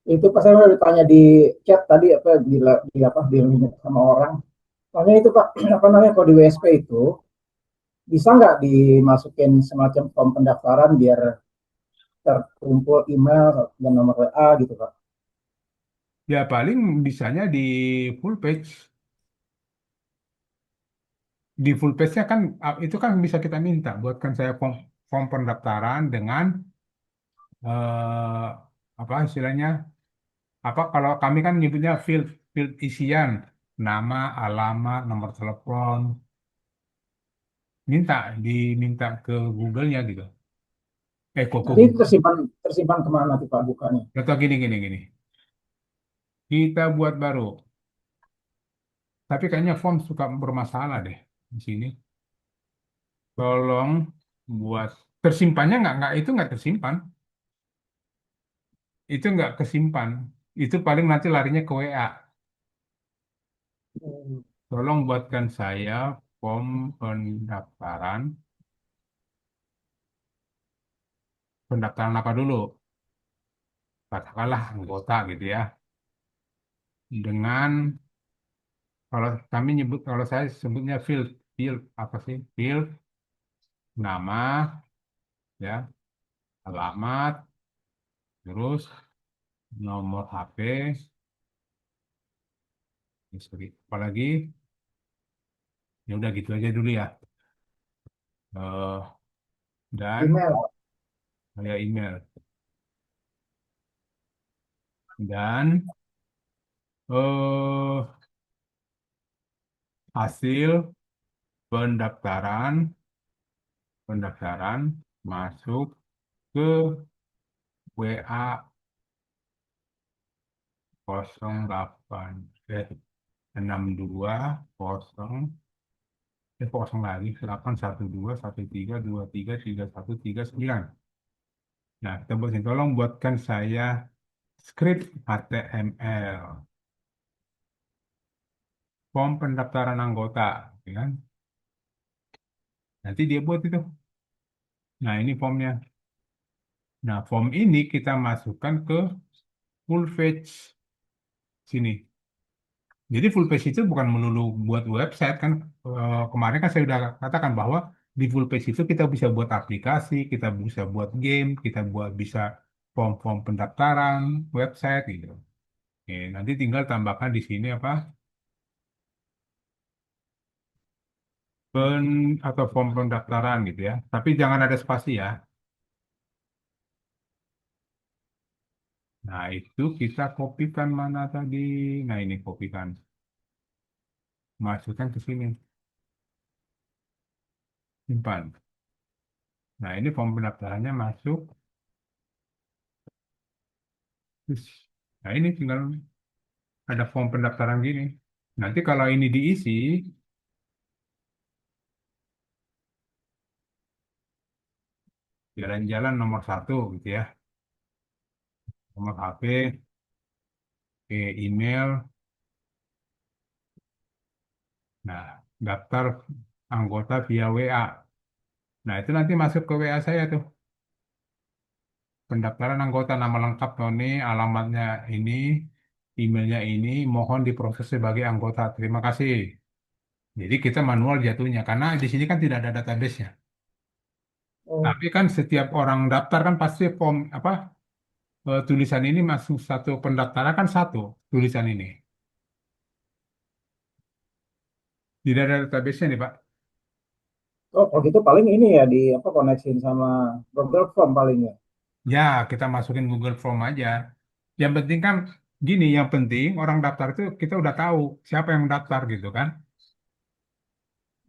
itu pas saya udah tanya di chat tadi apa di apa di sama orang. Tanya itu Pak, apa namanya kalau di WSP itu bisa nggak dimasukin semacam form pendaftaran biar terkumpul email dan nomor WA gitu Pak? Ya paling bisanya di full page. Di full page-nya kan itu kan bisa kita minta buatkan saya form, form pendaftaran dengan apa istilahnya? Apa kalau kami kan nyebutnya field field isian, nama, alamat, nomor telepon, minta diminta ke Google-nya gitu. Kok ke Nanti itu Google. tersimpan kemana nanti Pak bukanya? Contoh gini gini gini. Kita buat baru, tapi kayaknya form suka bermasalah deh di sini. Tolong buat tersimpannya nggak itu nggak tersimpan, itu nggak kesimpan, itu paling nanti larinya ke WA. Hmm. Tolong buatkan saya form pendaftaran, pendaftaran apa dulu? Katakanlah anggota gitu ya. Dengan kalau kami nyebut kalau saya sebutnya field field apa sih? Field nama ya, alamat, terus nomor HP, sorry, apalagi ya udah gitu aja dulu ya. Eh, dan Email. ya email dan eh hasil pendaftaran pendaftaran masuk ke WA 08 62 0 kosong lagi 812 13 23 31 39. Nah, tolong buatkan saya skrip HTML form pendaftaran anggota, ya kan? Nanti dia buat itu. Nah, ini formnya. Nah, form ini kita masukkan ke full page sini. Jadi full page itu bukan melulu buat website kan. Kemarin kan saya sudah katakan bahwa di full page itu kita bisa buat aplikasi, kita bisa buat game, kita bisa form-form pendaftaran website gitu. Oke, nanti tinggal tambahkan di sini apa atau form pendaftaran gitu ya. Tapi jangan ada spasi ya. Nah, itu kita kopikan mana tadi? Nah, ini kopikan. Masukkan ke sini. Simpan. Nah, ini form pendaftarannya masuk. Terus, nah, ini tinggal ada form pendaftaran gini. Nanti kalau ini diisi, jalan-jalan nomor satu gitu ya. Nomor HP, email, Nah, daftar anggota via WA. Nah, itu nanti masuk ke WA saya tuh. Pendaftaran anggota nama lengkap Tony, alamatnya ini, emailnya ini, mohon diproses sebagai anggota. Terima kasih. Jadi kita manual jatuhnya karena di sini kan tidak ada database-nya. Oh, Tapi kan setiap orang daftar kan pasti form apa tulisan ini masuk satu pendaftaran kan satu tulisan ini. Tidak ada database-nya nih Pak. oh, kalau gitu paling ini ya di apa koneksiin sama Google Form paling ya. Ya, kita masukin Google Form aja. Yang penting kan gini, yang penting orang daftar itu kita udah tahu siapa yang daftar gitu kan.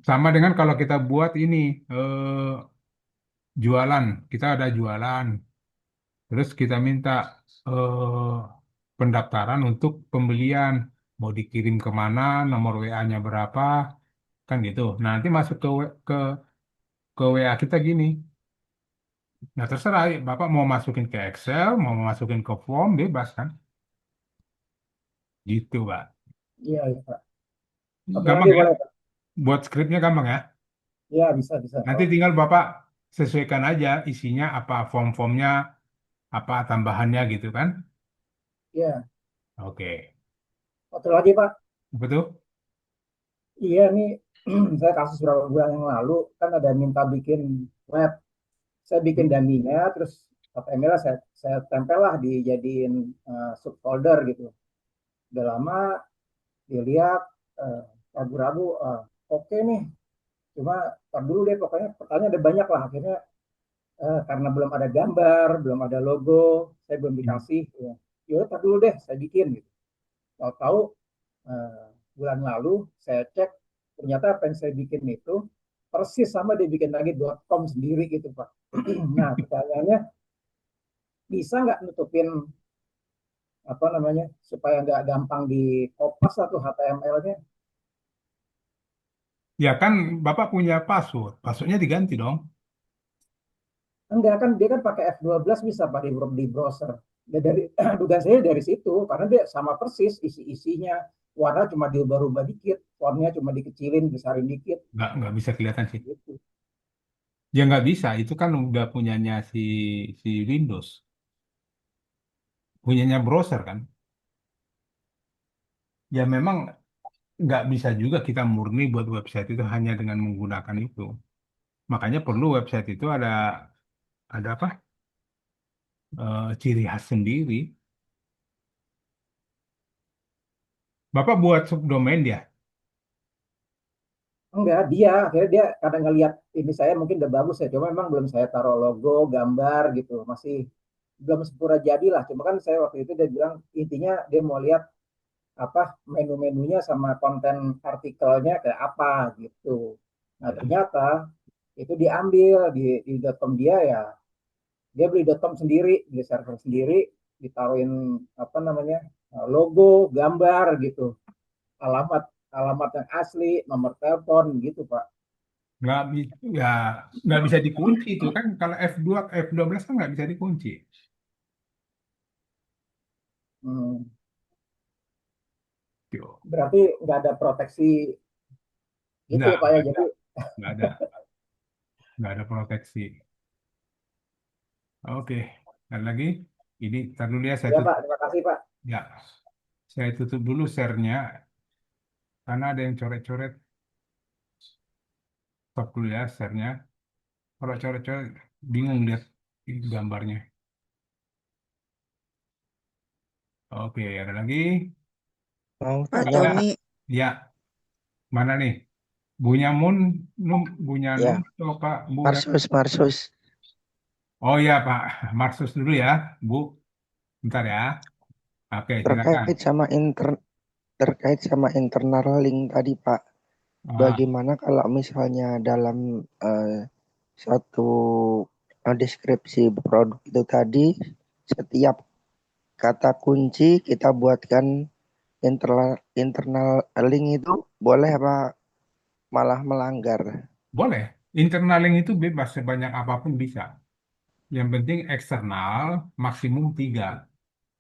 Sama dengan kalau kita buat ini jualan, kita ada jualan, terus kita minta pendaftaran untuk pembelian, mau dikirim kemana, nomor WA-nya berapa, kan gitu. Nah, nanti masuk ke WA kita gini. Nah, terserah, Bapak mau masukin ke Excel, mau masukin ke form, bebas kan? Gitu, Pak. Iya, iya, Pak. Oke, Gampang nanti ya? boleh, Pak. Buat skripnya gampang ya? Iya, bisa, bisa. Nanti Oh, tinggal Bapak sesuaikan aja isinya apa, form-formnya, apa tambahannya gitu kan? iya. Oke. Satu lagi, Pak. Betul? Iya, nih saya kasus beberapa bulan yang lalu kan ada minta bikin web. Saya bikin Hmm. dummy-nya, terus HTML saya tempel lah dijadiin subfolder gitu. Udah lama dilihat, eh, ragu-ragu, oke nih. Cuma tar dulu deh, pokoknya pertanyaan ada banyak lah. Akhirnya karena belum ada gambar, belum ada logo, saya belum Hmm. dikasih. Ya, yaudah tar dulu deh, saya bikin gitu. Tahu-tahu eh, bulan lalu saya cek, ternyata apa yang saya bikin itu persis sama dia bikin lagi .com sendiri gitu Pak. Nah pertanyaannya, bisa nggak nutupin apa namanya supaya nggak gampang di kopas atau HTML-nya? Ya kan Bapak punya password. Passwordnya diganti dong. Enggak, kan dia kan pakai F12 bisa Pak di browser. Dan dari dugaan saya dari situ karena dia sama persis isi-isinya, warna cuma diubah-ubah dikit, fontnya cuma dikecilin, besarin dikit Nggak bisa kelihatan sih. gitu. Ya nggak bisa. Itu kan udah punyanya si Windows. Punyanya browser kan. Ya memang nggak bisa juga kita murni buat website itu hanya dengan menggunakan itu. Makanya perlu website itu ada apa? Ciri khas sendiri. Bapak buat subdomain dia. Enggak, dia akhirnya dia kadang ngelihat ini saya mungkin udah bagus ya, cuma memang belum saya taruh logo, gambar gitu, masih belum sempurna jadi lah. Cuma kan saya waktu itu dia bilang intinya dia mau lihat apa menu-menunya sama konten artikelnya kayak apa gitu. Nah ternyata itu diambil di .com dia ya, dia beli .com sendiri, beli server sendiri, ditaruhin apa namanya logo, gambar gitu, alamat alamat yang asli, nomor telepon gitu Pak. Ya nggak bisa dikunci itu kan kalau F12 kan nggak bisa dikunci. Hmm. Tuh. Berarti nggak ada proteksi gitu Nggak, ya Pak ya. nggak ada, Jadi nggak ada, nggak ada proteksi. Oke, dan lagi ini tar dulu ya saya ya Pak, tutup. terima kasih Pak. Ya, saya tutup dulu share-nya karena ada yang coret-coret. Stop dulu ya share-nya. Kalau coret-coret bingung lihat ini gambarnya. Oke, ada lagi? Mau Pak tanya Pak, Tony, Ya, mana nih? Bunya Mun, Bunya Nun ya atau Pak Bu ya? Marsus Marsus Oh ya Pak, Marsus dulu ya, Bu. Bentar ya. Oke, silakan. terkait sama terkait sama internal link tadi Pak. Ah, Bagaimana kalau misalnya dalam satu deskripsi produk itu tadi setiap kata kunci kita buatkan internal link itu boleh apa malah melanggar? boleh. Internaling itu bebas sebanyak apapun bisa. Yang penting eksternal maksimum 3.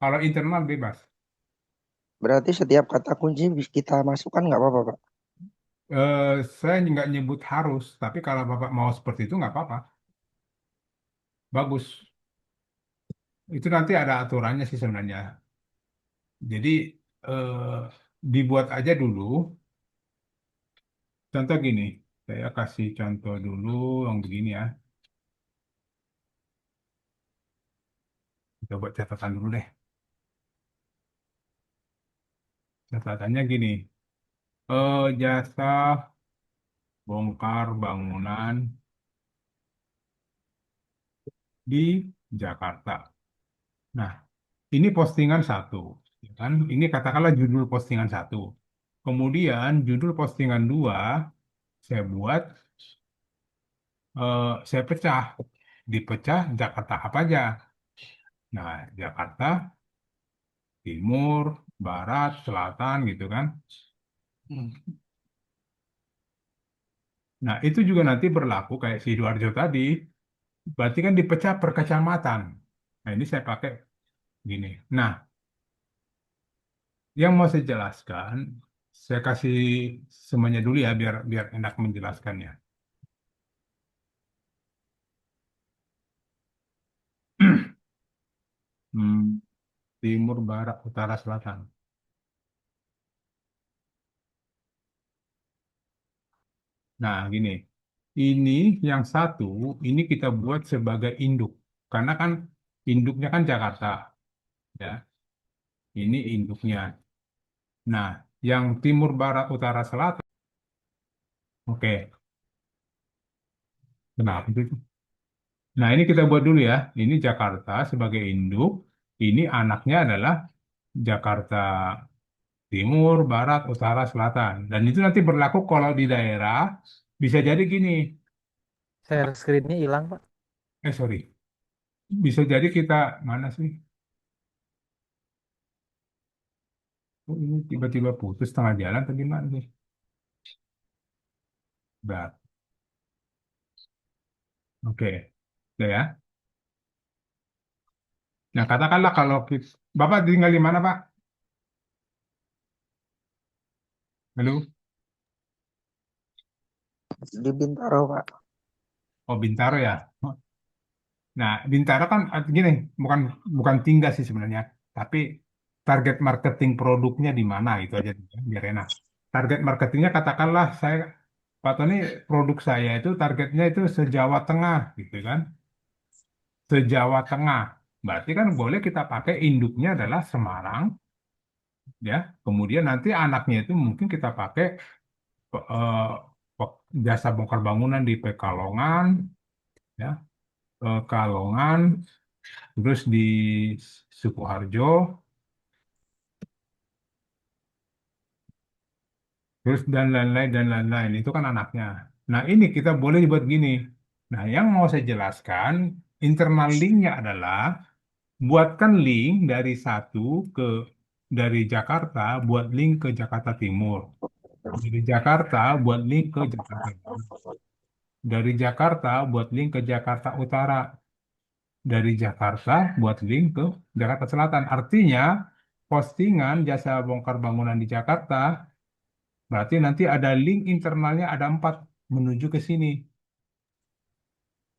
Kalau internal bebas. Berarti setiap kata kunci kita masukkan nggak apa-apa Pak? saya nggak nyebut harus, tapi kalau Bapak mau seperti itu nggak apa-apa. Bagus. Itu nanti ada aturannya sih sebenarnya. Jadi eh, dibuat aja dulu. Contoh gini, saya kasih contoh dulu yang begini ya. Coba catatan dulu deh. Catatannya gini, jasa bongkar bangunan di Jakarta. Nah, ini postingan satu, ya kan? Ini katakanlah judul postingan satu. Kemudian judul postingan dua, saya buat, saya pecah. Dipecah Jakarta apa aja? Nah, Jakarta Timur, Barat, Selatan gitu kan. Nah, itu juga nanti berlaku kayak si Sidoarjo tadi. Berarti kan dipecah per kecamatan. Nah, ini saya pakai gini. Nah, yang mau saya jelaskan, saya kasih semuanya dulu ya biar biar enak menjelaskannya. Hmm, Timur, Barat, Utara, Selatan. Nah, gini. Ini yang satu, ini kita buat sebagai induk. Karena kan induknya kan Jakarta, ya. Ini induknya. Nah, yang Timur, Barat, Utara, Selatan. Oke. Kenapa itu? Nah, ini kita buat dulu ya. Ini Jakarta sebagai induk. Ini anaknya adalah Jakarta Timur, Barat, Utara, Selatan. Dan itu nanti berlaku kalau di daerah. Bisa jadi gini. Share screen-nya hilang, Pak. Sorry. Bisa jadi kita, mana sih? Oh, ini tiba-tiba putus tengah jalan atau gimana sih? Bah, oke. Udah ya. Nah, katakanlah kalau kita, Bapak tinggal di mana, Pak? Halo? Di Bintaro, Pak. Oh, Bintaro ya. Nah, Bintaro kan gini, bukan bukan tinggal sih sebenarnya, tapi target marketing produknya di mana itu aja biar enak. Target marketingnya katakanlah saya, Pak Tony, produk saya itu targetnya itu se-Jawa Tengah gitu kan, se-Jawa Tengah. Berarti kan boleh kita pakai induknya adalah Semarang, ya. Kemudian nanti anaknya itu mungkin kita pakai eh, jasa bongkar bangunan di Pekalongan, ya, Kalongan, terus di Sukoharjo, terus dan lain-lain. Itu kan anaknya. Nah, ini kita boleh buat gini. Nah, yang mau saya jelaskan, internal linknya adalah buatkan link dari satu ke dari Jakarta, buat link ke Jakarta Timur. Dari Jakarta, buat link ke Jakarta Barat. Dari Jakarta, buat link ke Jakarta Utara. Dari Jakarta, buat link ke Jakarta Selatan. Artinya, postingan jasa bongkar bangunan di Jakarta, berarti nanti ada link internalnya ada 4 menuju ke sini.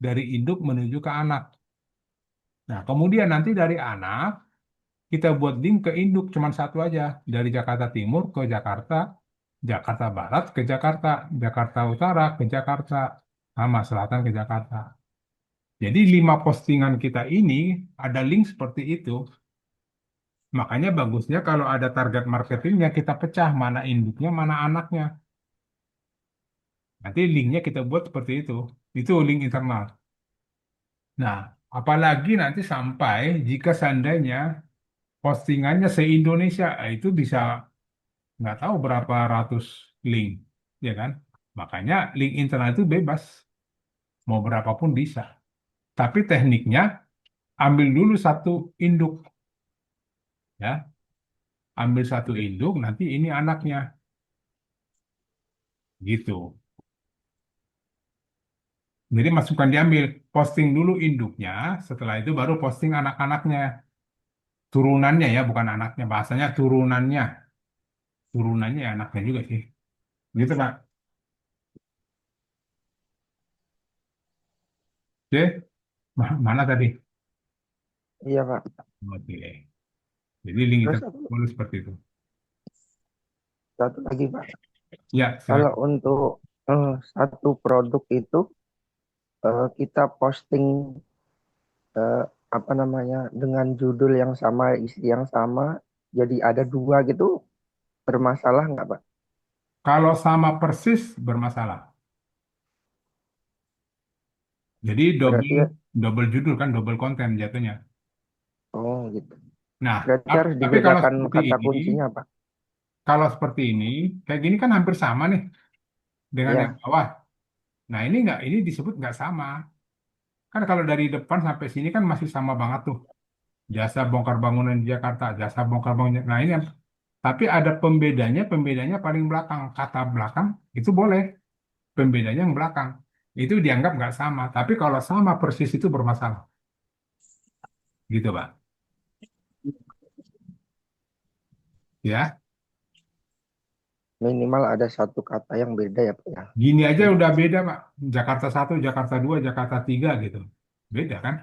Dari induk menuju ke anak. Nah, kemudian nanti dari anak, kita buat link ke induk cuma satu aja. Dari Jakarta Timur ke Jakarta, Jakarta Barat ke Jakarta, Jakarta Utara ke Jakarta, sama Selatan ke Jakarta. Jadi 5 postingan kita ini ada link seperti itu. Makanya bagusnya kalau ada target marketingnya kita pecah mana induknya, mana anaknya. Nanti linknya kita buat seperti itu. Itu link internal. Nah, apalagi nanti sampai jika seandainya postingannya se-Indonesia, itu bisa nggak tahu berapa ratus link, ya kan? Makanya link internal itu bebas, mau berapapun bisa. Tapi tekniknya ambil dulu satu induk, ya, ambil satu induk, nanti ini anaknya, gitu. Jadi masukkan diambil, posting dulu induknya, setelah itu baru posting anak-anaknya, turunannya ya, bukan anaknya, bahasanya turunannya, turunannya ya anaknya juga sih, gitu Pak. Oke, mana tadi? Iya, Pak. Oke. Jadi link Terus interpol seperti itu. satu lagi, Pak. Ya, Kalau silakan. untuk satu produk itu kita posting eh, apa namanya dengan judul yang sama, isi yang sama, jadi ada dua gitu, bermasalah nggak, Pak? Kalau sama persis bermasalah. Jadi Berarti double double judul kan, double konten jatuhnya. oh gitu. Nah, Berarti harus tapi kalau dibedakan seperti kata ini, kuncinya, Pak. kayak gini kan hampir sama nih dengan yang Ya, bawah. Nah, ini disebut nggak sama. Kan kalau dari depan sampai sini kan masih sama banget tuh. Jasa bongkar bangunan di Jakarta, jasa bongkar bangunan. Nah, tapi ada pembedanya paling belakang. Kata belakang itu boleh, pembedanya yang belakang. Itu dianggap nggak sama. Tapi kalau sama persis itu bermasalah. Gitu, Pak. Ya, minimal ada satu kata yang beda ya, Pak ya. gini aja udah beda, Pak. Jakarta 1, Jakarta 2, Jakarta 3 gitu. Beda kan?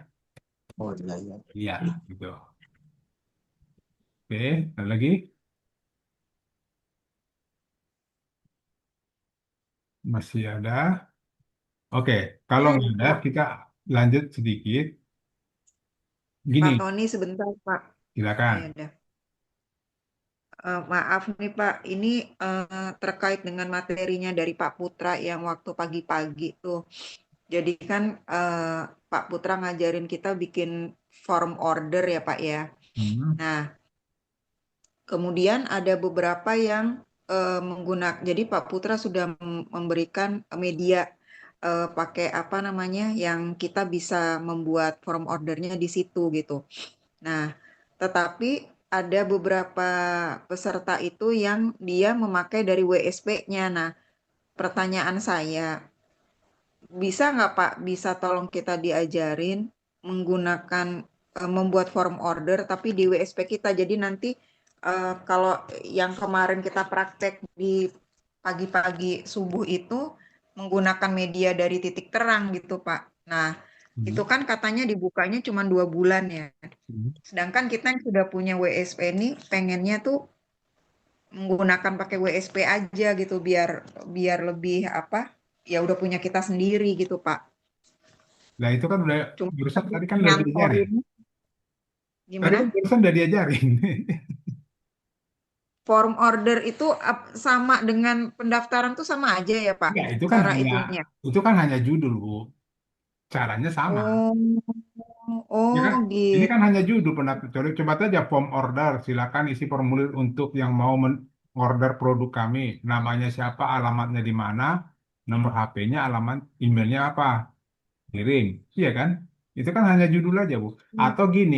Oh iya iya. Iya, gitu. Oke, ada lagi? Masih ada. Oke, kalau Hmm, nggak ada, Pak kita lanjut sedikit. Pak Gini, Tony sebentar, Pak. Ya silakan. udah. Maaf nih Pak, ini terkait dengan materinya dari Pak Putra yang waktu pagi-pagi tuh. Jadi kan Pak Putra ngajarin kita bikin form order ya Pak ya. Hmm. Nah, kemudian ada beberapa yang menggunakan, jadi Pak Putra sudah memberikan media pakai apa namanya, yang kita bisa membuat form ordernya di situ gitu. Nah, tetapi ada beberapa peserta itu yang dia memakai dari WSP-nya. Nah, pertanyaan saya, bisa nggak Pak, bisa tolong kita diajarin menggunakan membuat form order tapi di WSP kita. Jadi nanti kalau yang kemarin kita praktek di pagi-pagi subuh itu menggunakan media dari titik terang gitu Pak. Nah, itu Hmm. kan katanya dibukanya cuma 2 bulan ya. Hmm. Sedangkan kita yang sudah punya WSP ini pengennya tuh menggunakan pakai WSP aja gitu biar biar lebih apa? Ya udah punya kita sendiri gitu, Pak. Nah, itu kan udah, Cuma barusan tadi kan udah diajarin. ngantorin Tadi kan gimana? barusan udah diajarin. Form order itu sama dengan pendaftaran tuh sama aja ya, Pak? Enggak, Cara itunya. itu kan hanya judul, Bu. Caranya sama. Oh, Ya oh kan? Ini kan gitu. hanya judul pendaftar. Coba saja form order. Silakan isi formulir untuk yang mau order produk kami. Namanya siapa, alamatnya di mana, nomor HP-nya, alamat emailnya apa. Kirim. Iya kan? Itu kan hanya judul aja, Bu. Atau gini,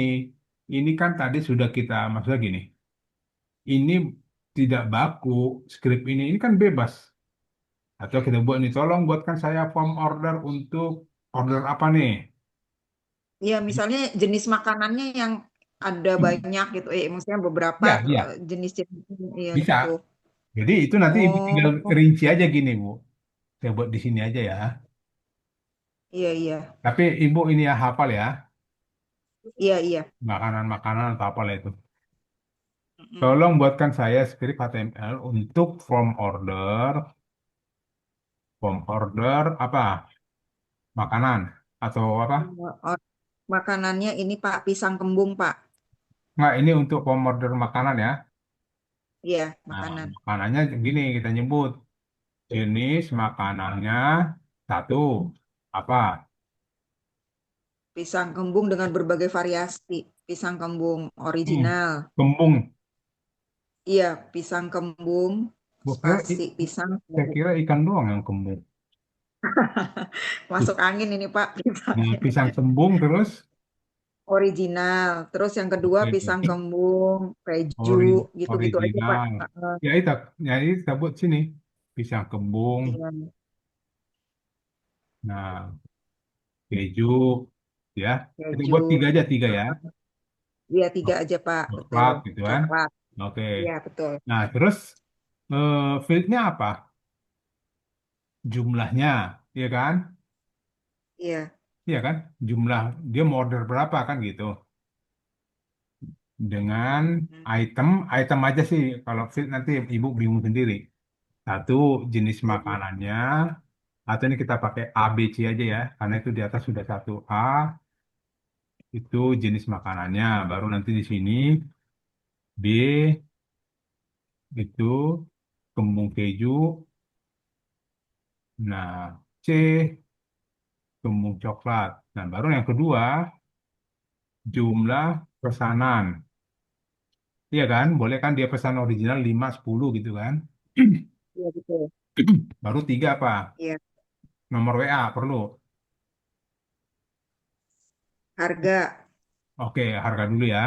ini kan tadi sudah kita, maksudnya gini, ini tidak baku, skrip ini kan bebas. Atau kita buat nih, tolong buatkan saya form order untuk order apa nih? Ya, misalnya jenis makanannya yang ada banyak gitu. Maksudnya beberapa Ya, iya, jenis-jenis ya bisa. itu. Jadi itu nanti Ibu tinggal Oh, rinci aja gini, Bu. Saya buat di sini aja ya. iya iya. Tapi Ibu ini ya hafal ya, Iya iya. makanan-makanan atau apa lah itu. Mm-mm. Tolong buatkan saya skrip HTML untuk form order apa? Makanan atau apa? Oh, makanannya ini Pak, pisang kembung Pak. Nggak, ini untuk form order makanan ya. Iya, Nah, makanan. makanannya gini kita nyebut jenis makanannya satu apa? Pisang kembung dengan berbagai variasi. Pisang kembung Hmm, original. kembung. Iya, pisang kembung, Gua kira, spasi pisang saya kira ikan doang yang kembung. masuk angin ini Pak Nah, pisangnya. pisang kembung terus Original. Terus yang kedua pisang oke, kembung, keju, gitu-gitu aja Pak. original. Ya itu, kita buat sini pisang kembung. Iya, Nah, keju, ya. Kita keju. buat tiga aja tiga ya. Iya, tiga aja Pak, betul. Coklat gitu kan. Coklat. Oke. Iya, betul. Nah, terus fieldnya apa? Jumlahnya, ya kan? Iya. Iya kan? Jumlah dia mau order berapa kan gitu. Dengan Hmm. item aja sih. Kalau fit nanti ibu bingung sendiri. Satu jenis Iya, iya. makanannya, atau ini kita pakai A, B, C aja ya, karena itu di atas sudah satu A, itu jenis makanannya. Baru nanti di sini B itu kembung keju. Nah, C kembung coklat. Nah, baru yang kedua jumlah pesanan. Iya kan? Boleh kan dia pesan original 5 10 gitu kan? Iya, betul. Baru tiga apa? Iya, Nomor WA perlu. harga. Oke, harga dulu ya.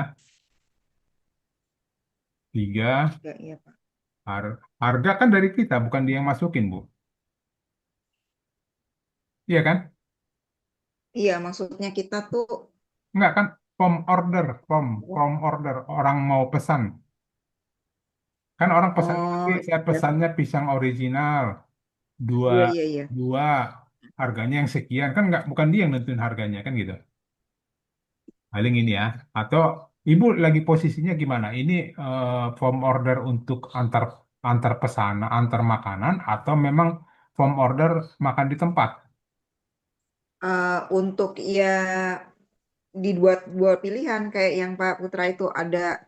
Tiga, Harga, iya, Pak. harga kan dari kita, bukan dia yang masukin, Bu. Iya kan? Iya, maksudnya kita tuh, Enggak kan? Form order. Orang mau pesan. Kan orang pesan nanti oh, saya iya, pesannya pisang original. Dua, iya, iya, iya. dua. Harganya yang sekian. Kan enggak, bukan dia yang nentuin harganya, kan gitu. Paling ini ya. Atau Ibu lagi posisinya gimana? Ini form order untuk antar pesanan, antar makanan, atau memang form order makan di tempat? Untuk ya dibuat dua pilihan kayak yang Pak Putra itu ada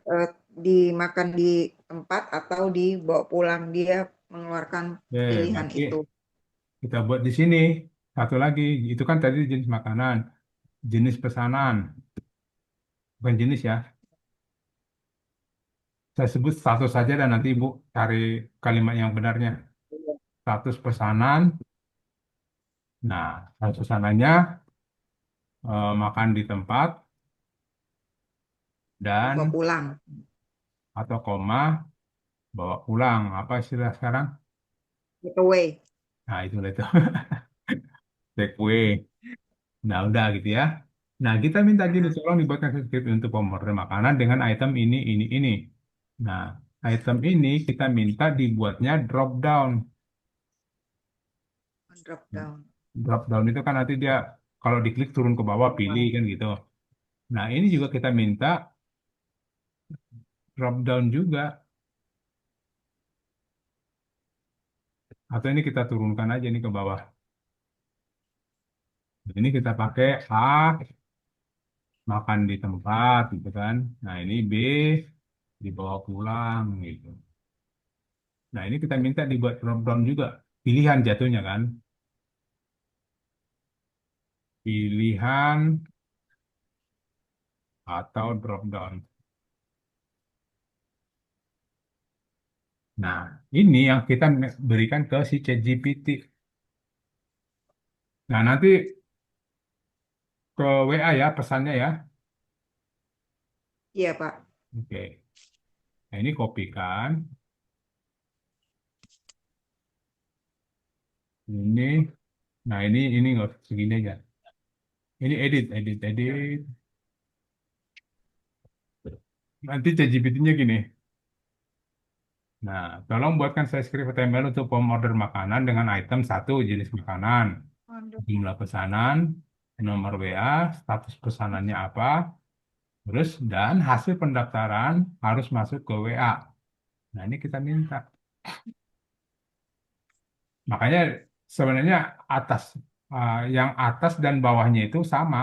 dimakan di tempat atau dibawa pulang. Dia mengeluarkan Oke, pilihan berarti itu. kita buat di sini. Satu lagi, itu kan tadi jenis makanan, jenis pesanan, bukan jenis ya. Saya sebut status saja dan nanti Ibu cari kalimat yang benarnya. Status pesanan. Nah, status pesanannya makan di tempat Bawa dan pulang. atau koma bawa pulang. Apa istilah sekarang? Take away. Nah, itu. Take away. Nah, udah gitu ya. Nah, kita minta gini, Nah, tolong dibuatkan skrip untuk pemorder makanan dengan item ini. Nah, item ini kita minta dibuatnya drop down. drop down. Drop down itu kan nanti dia kalau diklik turun ke bawah pilih Wow. kan gitu. Nah, ini juga kita minta drop down juga. Atau ini kita turunkan aja nih ke bawah. Ini kita pakai A, makan di tempat gitu kan. Nah, ini B, dibawa pulang gitu. Nah, ini kita minta dibuat drop down juga. Pilihan jatuhnya kan. Pilihan atau drop down. Nah, ini yang kita berikan ke si ChatGPT. Nah, nanti ke WA ya pesannya ya. Iya, Pak. Oke. Nah, ini kopikan. Ini, nah ini nggak segini aja. Ini edit. Nanti ChatGPT-nya gini. Nah, tolong buatkan saya script HTML untuk pemorder makanan dengan item satu jenis makanan, jumlah pesanan, nomor WA, status pesanannya apa, terus dan hasil pendaftaran harus masuk ke WA. Nah, ini kita minta. Makanya sebenarnya atas yang atas dan bawahnya itu sama,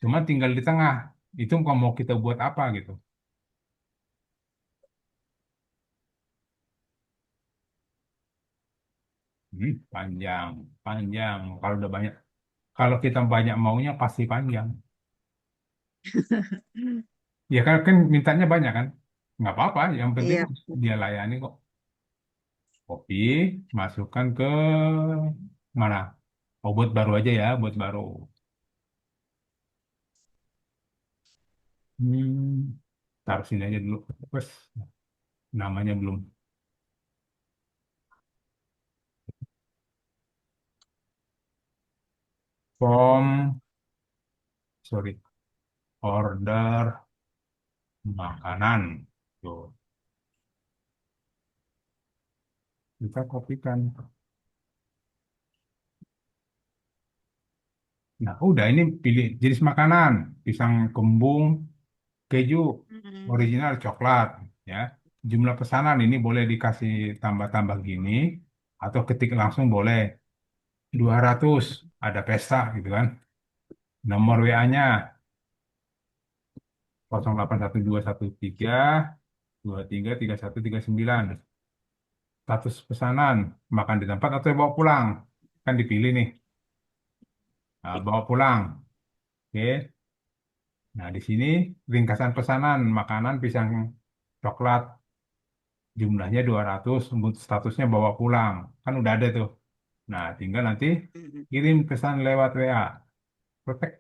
cuma tinggal di tengah. Itu mau kita buat apa gitu. Panjang, panjang. Kalau udah banyak, kalau kita banyak maunya pasti panjang. Ya kan mintanya banyak kan? Nggak apa-apa, yang penting Iya. dia layani kok. Kopi, masukkan ke mana? Oh, buat baru aja ya, buat baru. Hmm, taruh sini aja dulu. Terus namanya belum. Form, sorry, order makanan. Tuh, kita kopikan. Nah, udah ini pilih jenis makanan, pisang kembung, keju, Mm-mm. original coklat, ya. Jumlah pesanan ini boleh dikasih tambah-tambah gini, atau ketik langsung boleh 200, ada pesta gitu kan. Nomor WA-nya 081213 233139. Status pesanan, makan di tempat atau bawa pulang. Kan dipilih nih. Nah, bawa pulang. Oke. Nah, di sini ringkasan pesanan, makanan pisang coklat, jumlahnya 200, statusnya bawa pulang. Kan udah ada tuh. Nah, tinggal nanti Mm-mm. kirim pesan lewat WA. Perfect.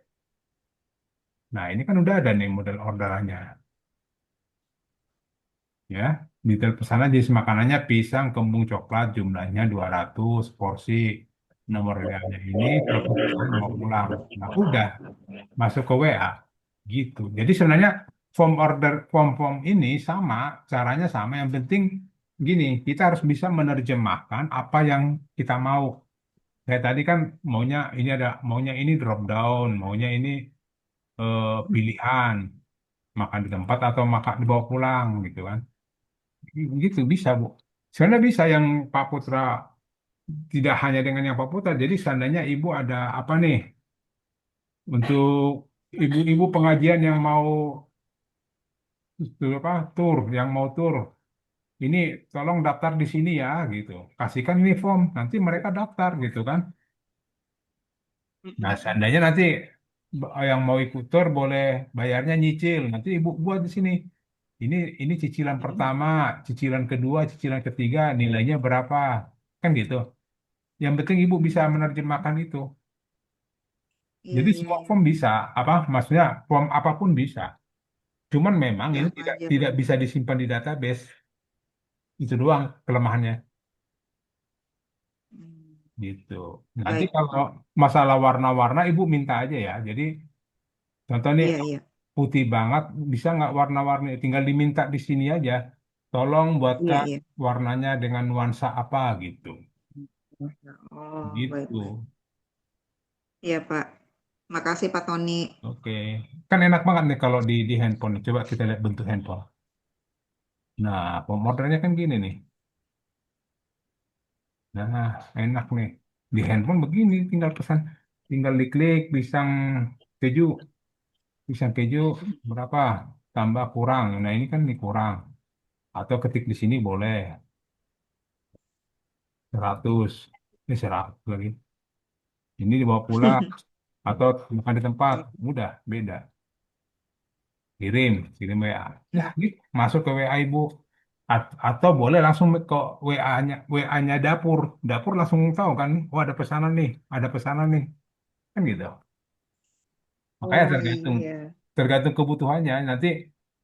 Nah, ini kan udah ada nih model orderannya. Ya, detail pesanan jenis makanannya pisang kembung coklat, jumlahnya 200 porsi. Nomor WA-nya ini, telepon pesan mau pulang. Nah, udah masuk ke WA. Gitu. Jadi sebenarnya form ini sama, caranya sama. Yang penting gini, kita harus bisa menerjemahkan apa yang kita mau. Kayak tadi kan maunya ini drop down, maunya ini pilihan, makan di tempat atau makan dibawa pulang gitu kan. Gitu bisa, Bu. Sebenarnya bisa yang Pak Putra, tidak hanya dengan yang Pak Putra. Jadi seandainya Ibu ada apa nih untuk ibu-ibu pengajian yang mau tur, yang mau tur, ini tolong daftar di sini ya, gitu. Kasihkan ini form, nanti mereka daftar, gitu kan. Nah, Mm-mm. seandainya nanti yang mau ikut tur boleh bayarnya nyicil, nanti ibu buat di sini. Ini cicilan pertama, cicilan kedua, cicilan ketiga, nilainya berapa, kan gitu. Yang penting ibu bisa menerjemahkan itu. Iya, Jadi iya, semua iya. form bisa, apa maksudnya form apapun bisa. Cuman memang Ya ini apa tidak aja, Pak? tidak bisa disimpan di database. Itu doang kelemahannya. Hmm. Gitu. Nanti Baik. kalau masalah warna-warna ibu minta aja ya. Jadi contoh nih Iya, iya. putih banget, bisa nggak warna-warni? Tinggal diminta di sini aja. Tolong Iya, buatkan iya. warnanya dengan nuansa apa gitu. Oh, baik, Gitu. baik. Iya, Pak. Makasih, Pak Tony. Oke. Kan enak banget nih kalau di handphone. Coba kita lihat bentuk handphone. Nah, pemodalnya kan gini nih. Nah, enak nih. Di handphone begini, tinggal pesan, tinggal diklik keju, pisang keju berapa? Tambah kurang. Nah, ini kan ini kurang. Atau ketik di sini boleh 100. Ini 100 lagi. Ini dibawa pulang atau makan di tempat. Mudah, beda. Kirim WA. Ya, gitu. Masuk ke WA ibu. Atau boleh langsung ke WA-nya dapur. Dapur langsung tahu kan, oh ada pesanan nih. Kan gitu. Makanya Oh, iya. tergantung kebutuhannya. Nanti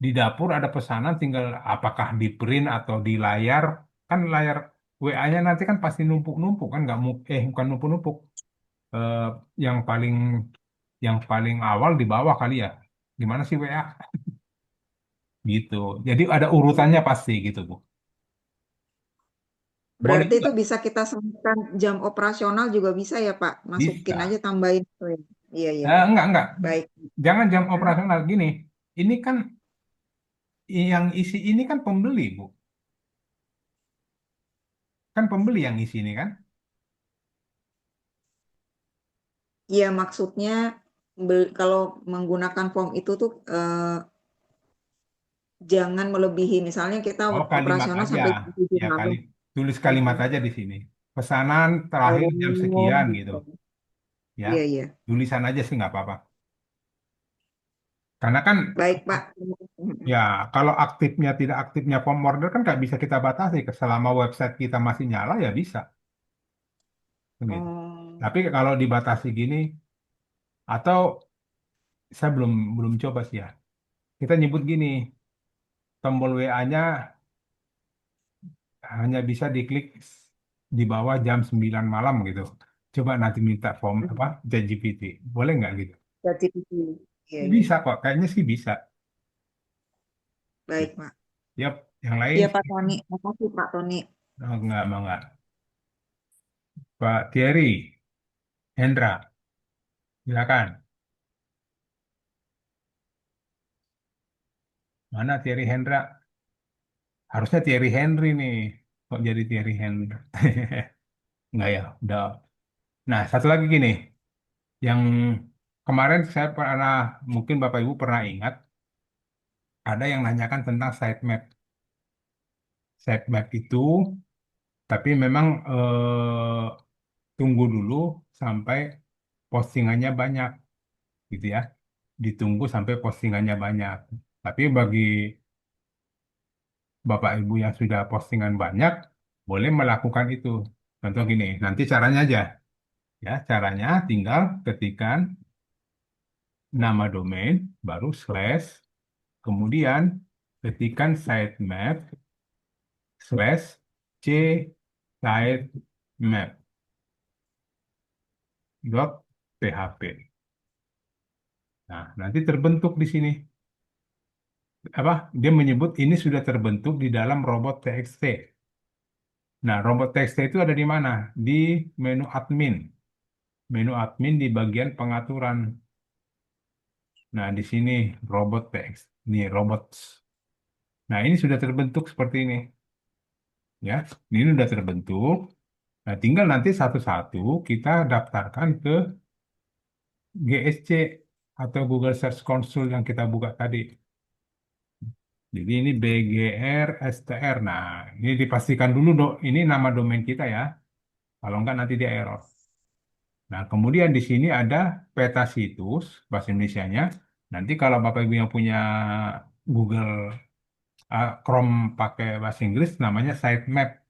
di dapur ada pesanan, tinggal apakah di print atau di layar. Kan layar WA-nya nanti kan pasti numpuk-numpuk kan, nggak bukan numpuk-numpuk. Eh, yang paling awal di bawah kali ya. Gimana sih WA? Gitu. Jadi ada urutannya pasti gitu, Bu. Boleh Berarti juga. itu bisa kita samakan jam operasional juga bisa ya, Pak? Masukin aja Bisa. tambahin tuh ya. Iya, iya. Enggak. Baik. Jangan jam Hah? operasional gini. Ini kan yang isi ini kan pembeli, Bu. Kan pembeli yang isi ini kan. Iya, maksudnya kalau menggunakan form itu tuh jangan melebihi. Misalnya kita Oh, kalimat operasional aja. sampai jam 7 Ya malam. tulis kalimat Hmm. aja di sini. Pesanan terakhir jam Oh, sekian gitu. gitu. Ya, Iya, iya. tulisan aja sih nggak apa-apa. Karena kan Baik, Pak. Hmm. ya kalau tidak aktifnya form order kan nggak bisa kita batasi. Selama website kita masih nyala ya bisa. Gitu. Oh, Tapi kalau dibatasi gini atau saya belum belum coba sih ya. Kita nyebut gini, tombol WA-nya hanya bisa diklik di bawah jam 9 malam gitu. Coba nanti minta form apa ChatGPT. Boleh nggak gitu? ChatGPT. Iya, iya. Bisa kok, kayaknya sih bisa. Baik, Pak. Yap, yang lain Iya, Pak Tony. Makasih, Pak Tony. enggak. Pak Thierry, Hendra, Silakan. Mana Thierry Hendra? Harusnya Thierry Henry nih. Kok jadi Thierry Henry? Enggak ya, udah. Nah, satu lagi gini. Yang kemarin saya pernah, mungkin Bapak Ibu pernah ingat, ada yang nanyakan tentang sitemap. Sitemap itu, tapi memang tunggu dulu sampai postingannya banyak, gitu ya. Ditunggu sampai postingannya banyak. Tapi bagi Bapak Ibu yang sudah postingan banyak, boleh melakukan itu. Contoh gini, nanti caranya aja. Ya, caranya tinggal ketikkan nama domain, baru slash, kemudian ketikkan sitemap slash c sitemap dot php. Nah, nanti terbentuk di sini. Apa? Dia menyebut ini sudah terbentuk di dalam robot txt. Nah, robot txt itu ada di mana? Di menu admin. Menu admin di bagian pengaturan. Nah, di sini robot text. Ini robots. Nah, ini sudah terbentuk seperti ini. Ya, ini sudah terbentuk. Nah, tinggal nanti satu-satu kita daftarkan ke GSC atau Google Search Console yang kita buka tadi. Jadi ini BGR STR. Nah, ini dipastikan dulu dong. Ini nama domain kita ya. Kalau enggak nanti dia error. Nah, kemudian di sini ada peta situs bahasa Indonesianya. Nanti kalau Bapak Ibu yang punya Google Chrome pakai bahasa Inggris namanya sitemap.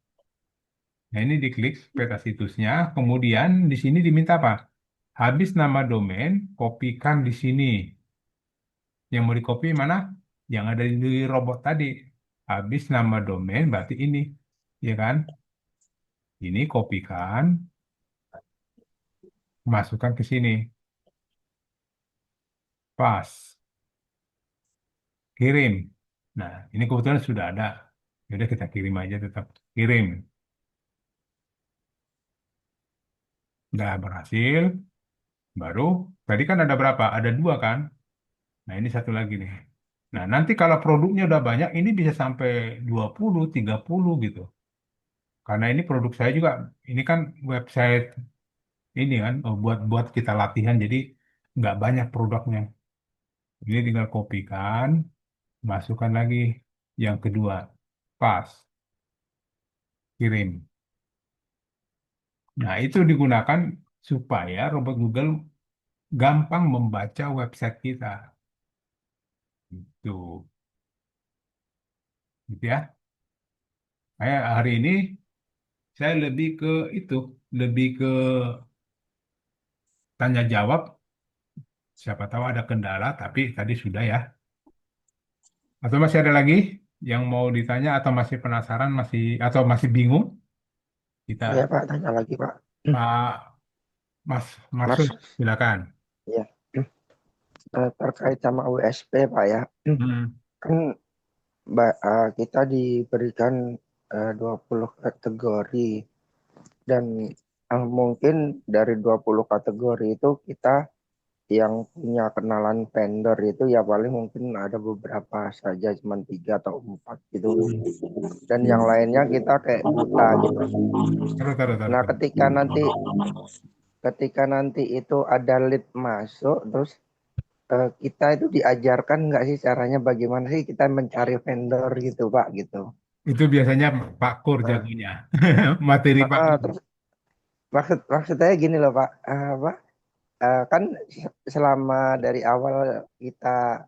Nah, ini diklik peta situsnya. Kemudian di sini diminta apa? Habis nama domain, kopikan di sini. Yang mau dikopi mana? Yang ada di robot tadi. Habis nama domain berarti ini, ya kan? Ini kopikan, masukkan ke sini. Pas, kirim. Nah, ini kebetulan sudah ada. Jadi kita kirim aja tetap. Kirim. Udah berhasil. Baru, tadi kan ada berapa? Ada dua kan? Nah, ini satu lagi nih. Nah, nanti kalau produknya udah banyak, ini bisa sampai 20, 30 gitu. Karena ini produk saya juga, ini kan website ini kan, buat buat kita latihan, jadi nggak banyak produknya. Ini tinggal kopikan, masukkan lagi yang kedua. Pas, kirim. Nah, itu digunakan supaya robot Google gampang membaca website kita. Tuh, gitu ya. Kayak hari ini saya lebih ke itu, lebih ke tanya jawab. Siapa tahu ada kendala, tapi tadi sudah ya. Atau masih ada lagi yang mau ditanya atau masih penasaran, masih atau masih bingung? Ya Kita Pak, tanya lagi Pak. Pak Mas Marsud, Mas, silakan. ya, terkait sama USP Pak ya. Hmm, Kan kita diberikan 20 kategori dan mungkin dari 20 kategori itu kita yang punya kenalan vendor itu ya paling mungkin ada beberapa saja, cuma 3 atau 4 gitu. Dan yang lainnya kita kayak buta gitu. Nah, taruh. ketika nanti itu ada lead masuk, terus kita itu diajarkan nggak sih caranya bagaimana sih kita mencari vendor gitu Pak gitu. Itu biasanya Pak Kur Nah, jagonya. Materi Pak Kur. terus maksud saya gini loh Pak, apa kan selama dari awal kita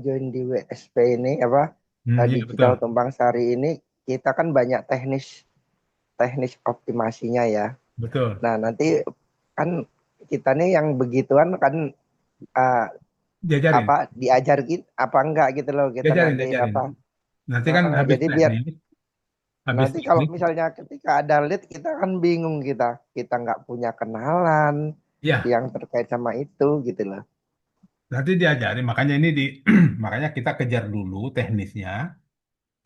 join di WSP ini Iya betul, Digital Tumpang Sari ini, kita kan banyak teknis teknis optimasinya ya. betul. Nah, nanti kan kita nih yang begituan kan uh, Jajarin, diajarin apa enggak gitu loh kita nanti jajarin. Nanti kan habis jadi biar teknik, habis nanti kalau teknik, misalnya ketika ada lead kita kan bingung, kita nggak punya kenalan ya yang terkait sama itu gitu loh. nanti diajarin. Makanya ini makanya kita kejar dulu teknisnya.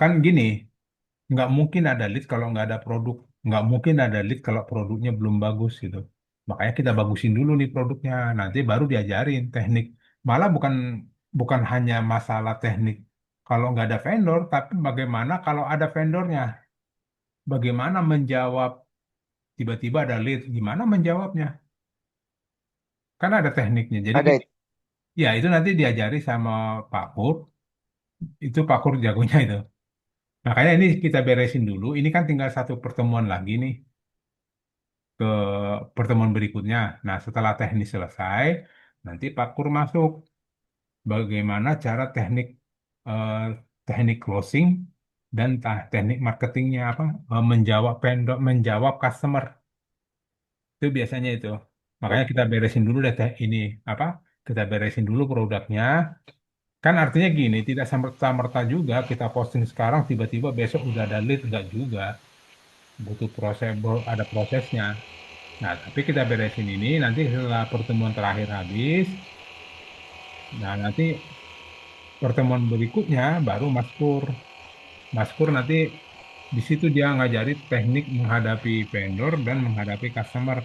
Kan gini, nggak mungkin ada lead kalau nggak ada produk. Nggak mungkin ada lead kalau produknya belum bagus gitu. Makanya kita bagusin dulu nih produknya, nanti baru diajarin teknik. Malah bukan bukan hanya masalah teknik kalau nggak ada vendor, tapi bagaimana kalau ada vendornya, bagaimana menjawab tiba-tiba ada lead, gimana menjawabnya? Kan ada tekniknya. Jadi Ada itu. ya itu nanti diajari sama Pak Pur, itu Pak Pur jagonya itu. Makanya ini kita beresin dulu. Ini kan tinggal satu pertemuan lagi nih ke pertemuan berikutnya. Nah, setelah teknis selesai, nanti Pak Pur masuk. Bagaimana cara eh, teknik closing dan teknik marketingnya apa menjawab vendor, menjawab customer itu biasanya itu. Makanya kita Oke. beresin dulu deh ini apa? Kita beresin dulu produknya. Kan artinya gini, tidak serta-merta juga kita posting sekarang tiba-tiba besok udah ada lead enggak juga. Butuh proses, ada prosesnya. Nah, tapi kita beresin ini nanti setelah pertemuan terakhir habis. Nah, nanti pertemuan berikutnya baru Mas Pur. Mas Pur nanti di situ dia ngajari teknik menghadapi vendor dan menghadapi customer.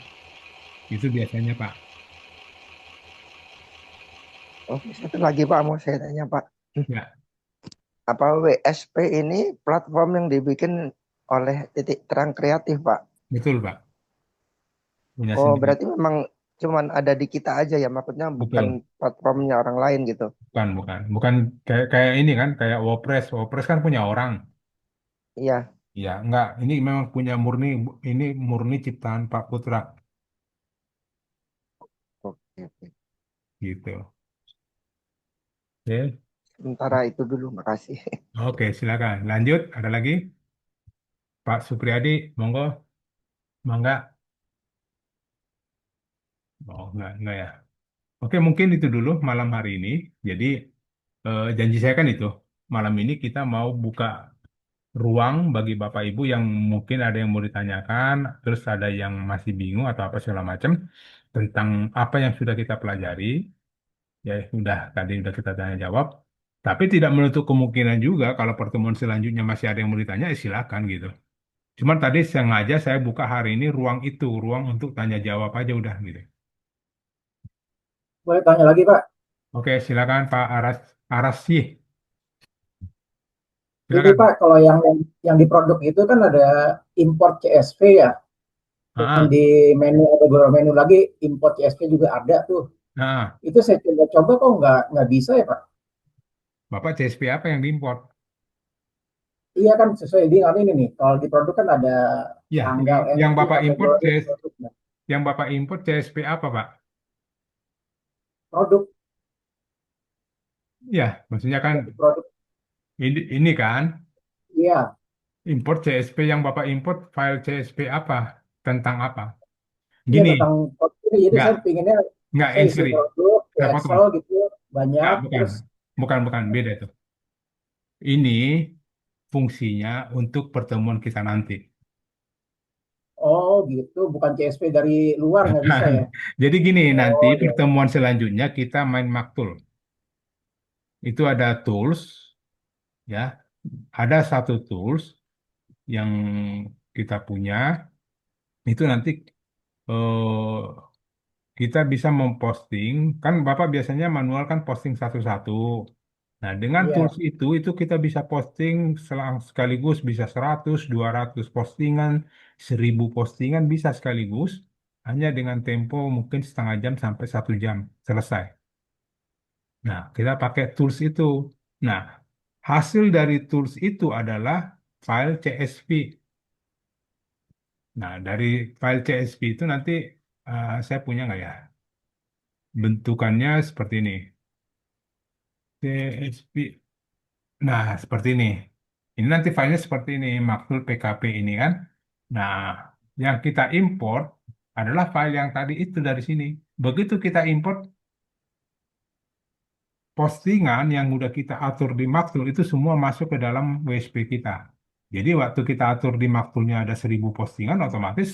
Itu biasanya, Pak. Oke, satu lagi Pak mau saya tanya Pak. Ya, Apa WSP ini platform yang dibikin oleh Titik Terang Kreatif Pak? betul, Pak. Punya Oh, sendiri. berarti memang cuman ada di kita aja ya, maksudnya bukan Betul. platformnya orang lain gitu. Bukan, bukan. Bukan kayak kayak ini kan, kayak WordPress. WordPress kan punya orang. Iya, Ya, enggak. Ini memang punya murni, ini murni ciptaan Pak Putra. oke, oke. Gitu. Oke, Sementara itu dulu, makasih. oke, silakan. Lanjut, ada lagi? Pak Supriyadi, monggo. Mangga. Oh, enggak ya. Oke, mungkin itu dulu malam hari ini. Jadi, janji saya kan itu. Malam ini kita mau buka ruang bagi Bapak Ibu yang mungkin ada yang mau ditanyakan, terus ada yang masih bingung atau apa segala macam tentang apa yang sudah kita pelajari. Ya, sudah tadi sudah kita tanya jawab. Tapi tidak menutup kemungkinan juga kalau pertemuan selanjutnya masih ada yang mau ditanya, ya silakan gitu. Cuman tadi sengaja saya buka hari ini ruang itu, ruang untuk tanya jawab aja udah gitu. Boleh tanya lagi Pak. Oke, silakan Pak Arasy. Ini Silakan. Pak, kalau yang di produk itu kan ada import CSV ya. Dan Ah, di menu ada beberapa menu lagi import CSV juga ada tuh. ah. Itu saya coba-coba kok nggak bisa ya Pak. Bapak CSP apa yang diimpor? Iya kan sesuai dengan ini nih. Kalau di produk kan ada Ya, tanggal yang entry, Bapak import kategori produknya. yang Bapak import CSP apa, Pak? Produk Ya, maksudnya kan jadi produk. ini kan Iya, import CSP yang Bapak import file CSP apa? Tentang apa? iya Gini, tentang produk ini. Jadi nggak saya pinginnya saya isi sorry, produk di saya potong. Excel gitu banyak Bukan, terus bukan beda itu. Ini fungsinya untuk pertemuan kita nanti. oh gitu bukan CSV dari luar nggak bisa ya. Jadi gini, nanti Oh iya. pertemuan selanjutnya kita main Maktul. Itu ada tools, ya, ada satu tools yang kita punya. Itu nanti eh, kita bisa memposting, kan Bapak biasanya manual kan posting satu-satu. Nah, dengan tools Iya. itu kita bisa posting sekaligus bisa 100, 200 postingan, 1000 postingan bisa sekaligus, hanya dengan tempo mungkin setengah jam sampai 1 jam selesai. Nah, kita pakai tools itu. Nah, hasil dari tools itu adalah file CSV. Nah, dari file CSV itu nanti saya punya nggak ya? Bentukannya seperti ini. CSV. Nah, seperti ini. Ini nanti filenya seperti ini, maksud PKP ini kan. Nah, yang kita import adalah file yang tadi itu dari sini. Begitu kita import postingan yang udah kita atur di Maktul itu semua masuk ke dalam WSP kita. Jadi waktu kita atur di Maktulnya ada 1000 postingan, otomatis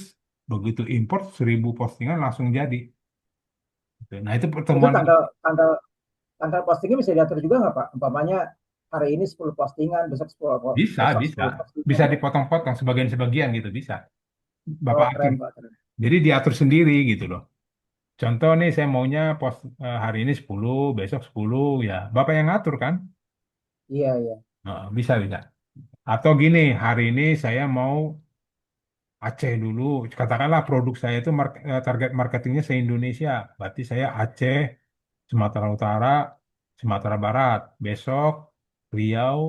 begitu import 1000 postingan langsung jadi. Nah, itu Itu pertemuan tanggal tanggal tanggal postingnya bisa diatur juga nggak Pak? Umpamanya hari ini 10 postingan, besok 10 bisa, besok bisa. 10 postingan. Bisa dipotong-potong sebagian-sebagian gitu, bisa. Oh Bapak atur keren Pak, keren. Jadi diatur sendiri gitu loh. Contoh nih saya maunya hari ini 10, besok 10 ya. Bapak yang ngatur kan? Iya, iya. Bisa bisa. Atau gini, hari ini saya mau Aceh dulu. Katakanlah produk saya itu target marketingnya se-Indonesia. Berarti saya Aceh, Sumatera Utara, Sumatera Barat. Besok Riau,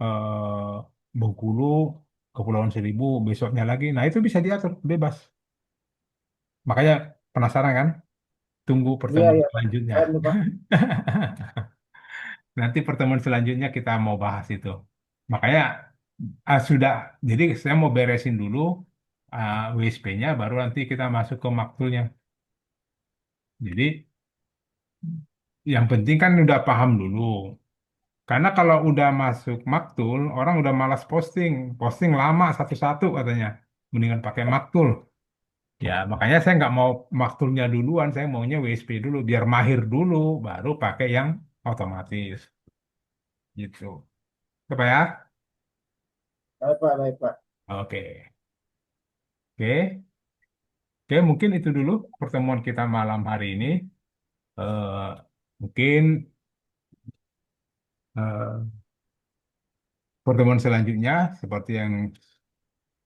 eh, Bengkulu, Kepulauan Seribu. Besoknya lagi. Nah itu bisa diatur bebas. Makanya penasaran kan? Tunggu Iya, pertemuan iya, Pak. selanjutnya. Keren tuh, Pak. Nanti pertemuan selanjutnya kita mau bahas itu. Makanya sudah, jadi saya mau beresin dulu WSP-nya, baru nanti kita masuk ke maktulnya. Jadi yang penting kan udah paham dulu. Karena kalau udah masuk maktul, orang udah malas posting. Posting lama satu-satu katanya. Mendingan pakai maktul. Ya, makanya saya nggak mau maktulnya duluan, saya maunya WSP dulu, biar mahir dulu, baru pakai yang otomatis. Gitu. Coba ya. Baik, Pak, baik, Pak. Oke. Oke. Oke, mungkin itu dulu pertemuan kita malam hari ini. Eh, mungkin eh, pertemuan selanjutnya, seperti yang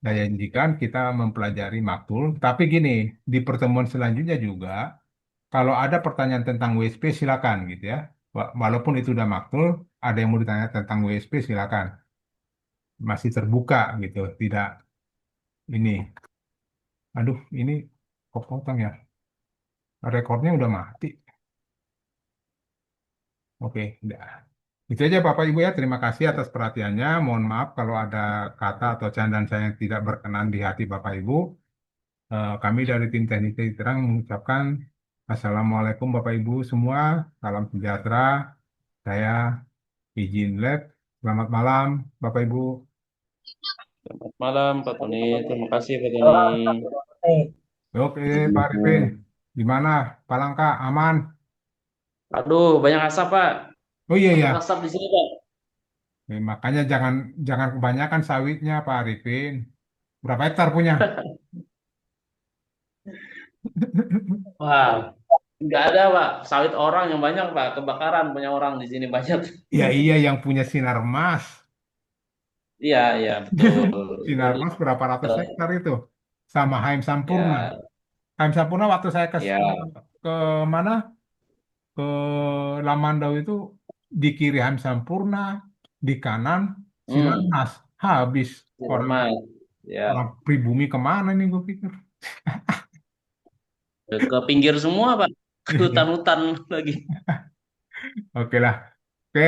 saya janjikan, kita mempelajari maktul. Tapi gini, di pertemuan selanjutnya juga, kalau ada pertanyaan tentang WSP, silakan gitu ya. Walaupun itu udah maktul, ada yang mau ditanya tentang WSP, silakan. Masih terbuka gitu, tidak ini. Aduh, ini kok potong ya. Rekornya udah mati. Oke, udah. Itu aja Bapak Ibu ya, terima kasih atas perhatiannya. Mohon maaf kalau ada kata atau candaan saya yang tidak berkenan di hati Bapak Ibu. Kami dari tim Teknik Titik Terang mengucapkan Assalamualaikum Bapak Ibu semua, salam sejahtera. Saya izin lab. Selamat malam Bapak Ibu. Selamat malam Pak Tony. Terima kasih Pak Tony. Salam, Pak. Nih. Oke Pak Arifin, gimana? Palangka aman? Aduh, banyak asap Pak. Oh iya Banyak ya, asap di sini Pak. makanya jangan jangan kebanyakan sawitnya Pak Arifin. Berapa hektar punya? Wah, nggak ada Pak. Sawit orang yang banyak Pak. Kebakaran punya orang di sini banyak. Ya iya yang punya sinar emas. Iya, iya betul. Sinar Mas berapa ratus hektar itu sama HM Sampurna. Ya, HM Sampurna waktu saya ya. ke mana ke Lamandau itu di kiri HM Sampurna, di kanan Hmm, Sinarmas. Habis orang Mas. orang Ya, pribumi kemana nih gue pikir. ke pinggir semua Pak. Ke Iya. hutan-hutan lagi. Oke lah. Oke,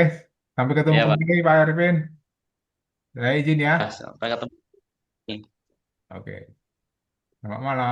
sampai ketemu Ya Pak. kembali Pak Arifin. Saya izin ya. Sampai ketemu. Oke. Selamat malam.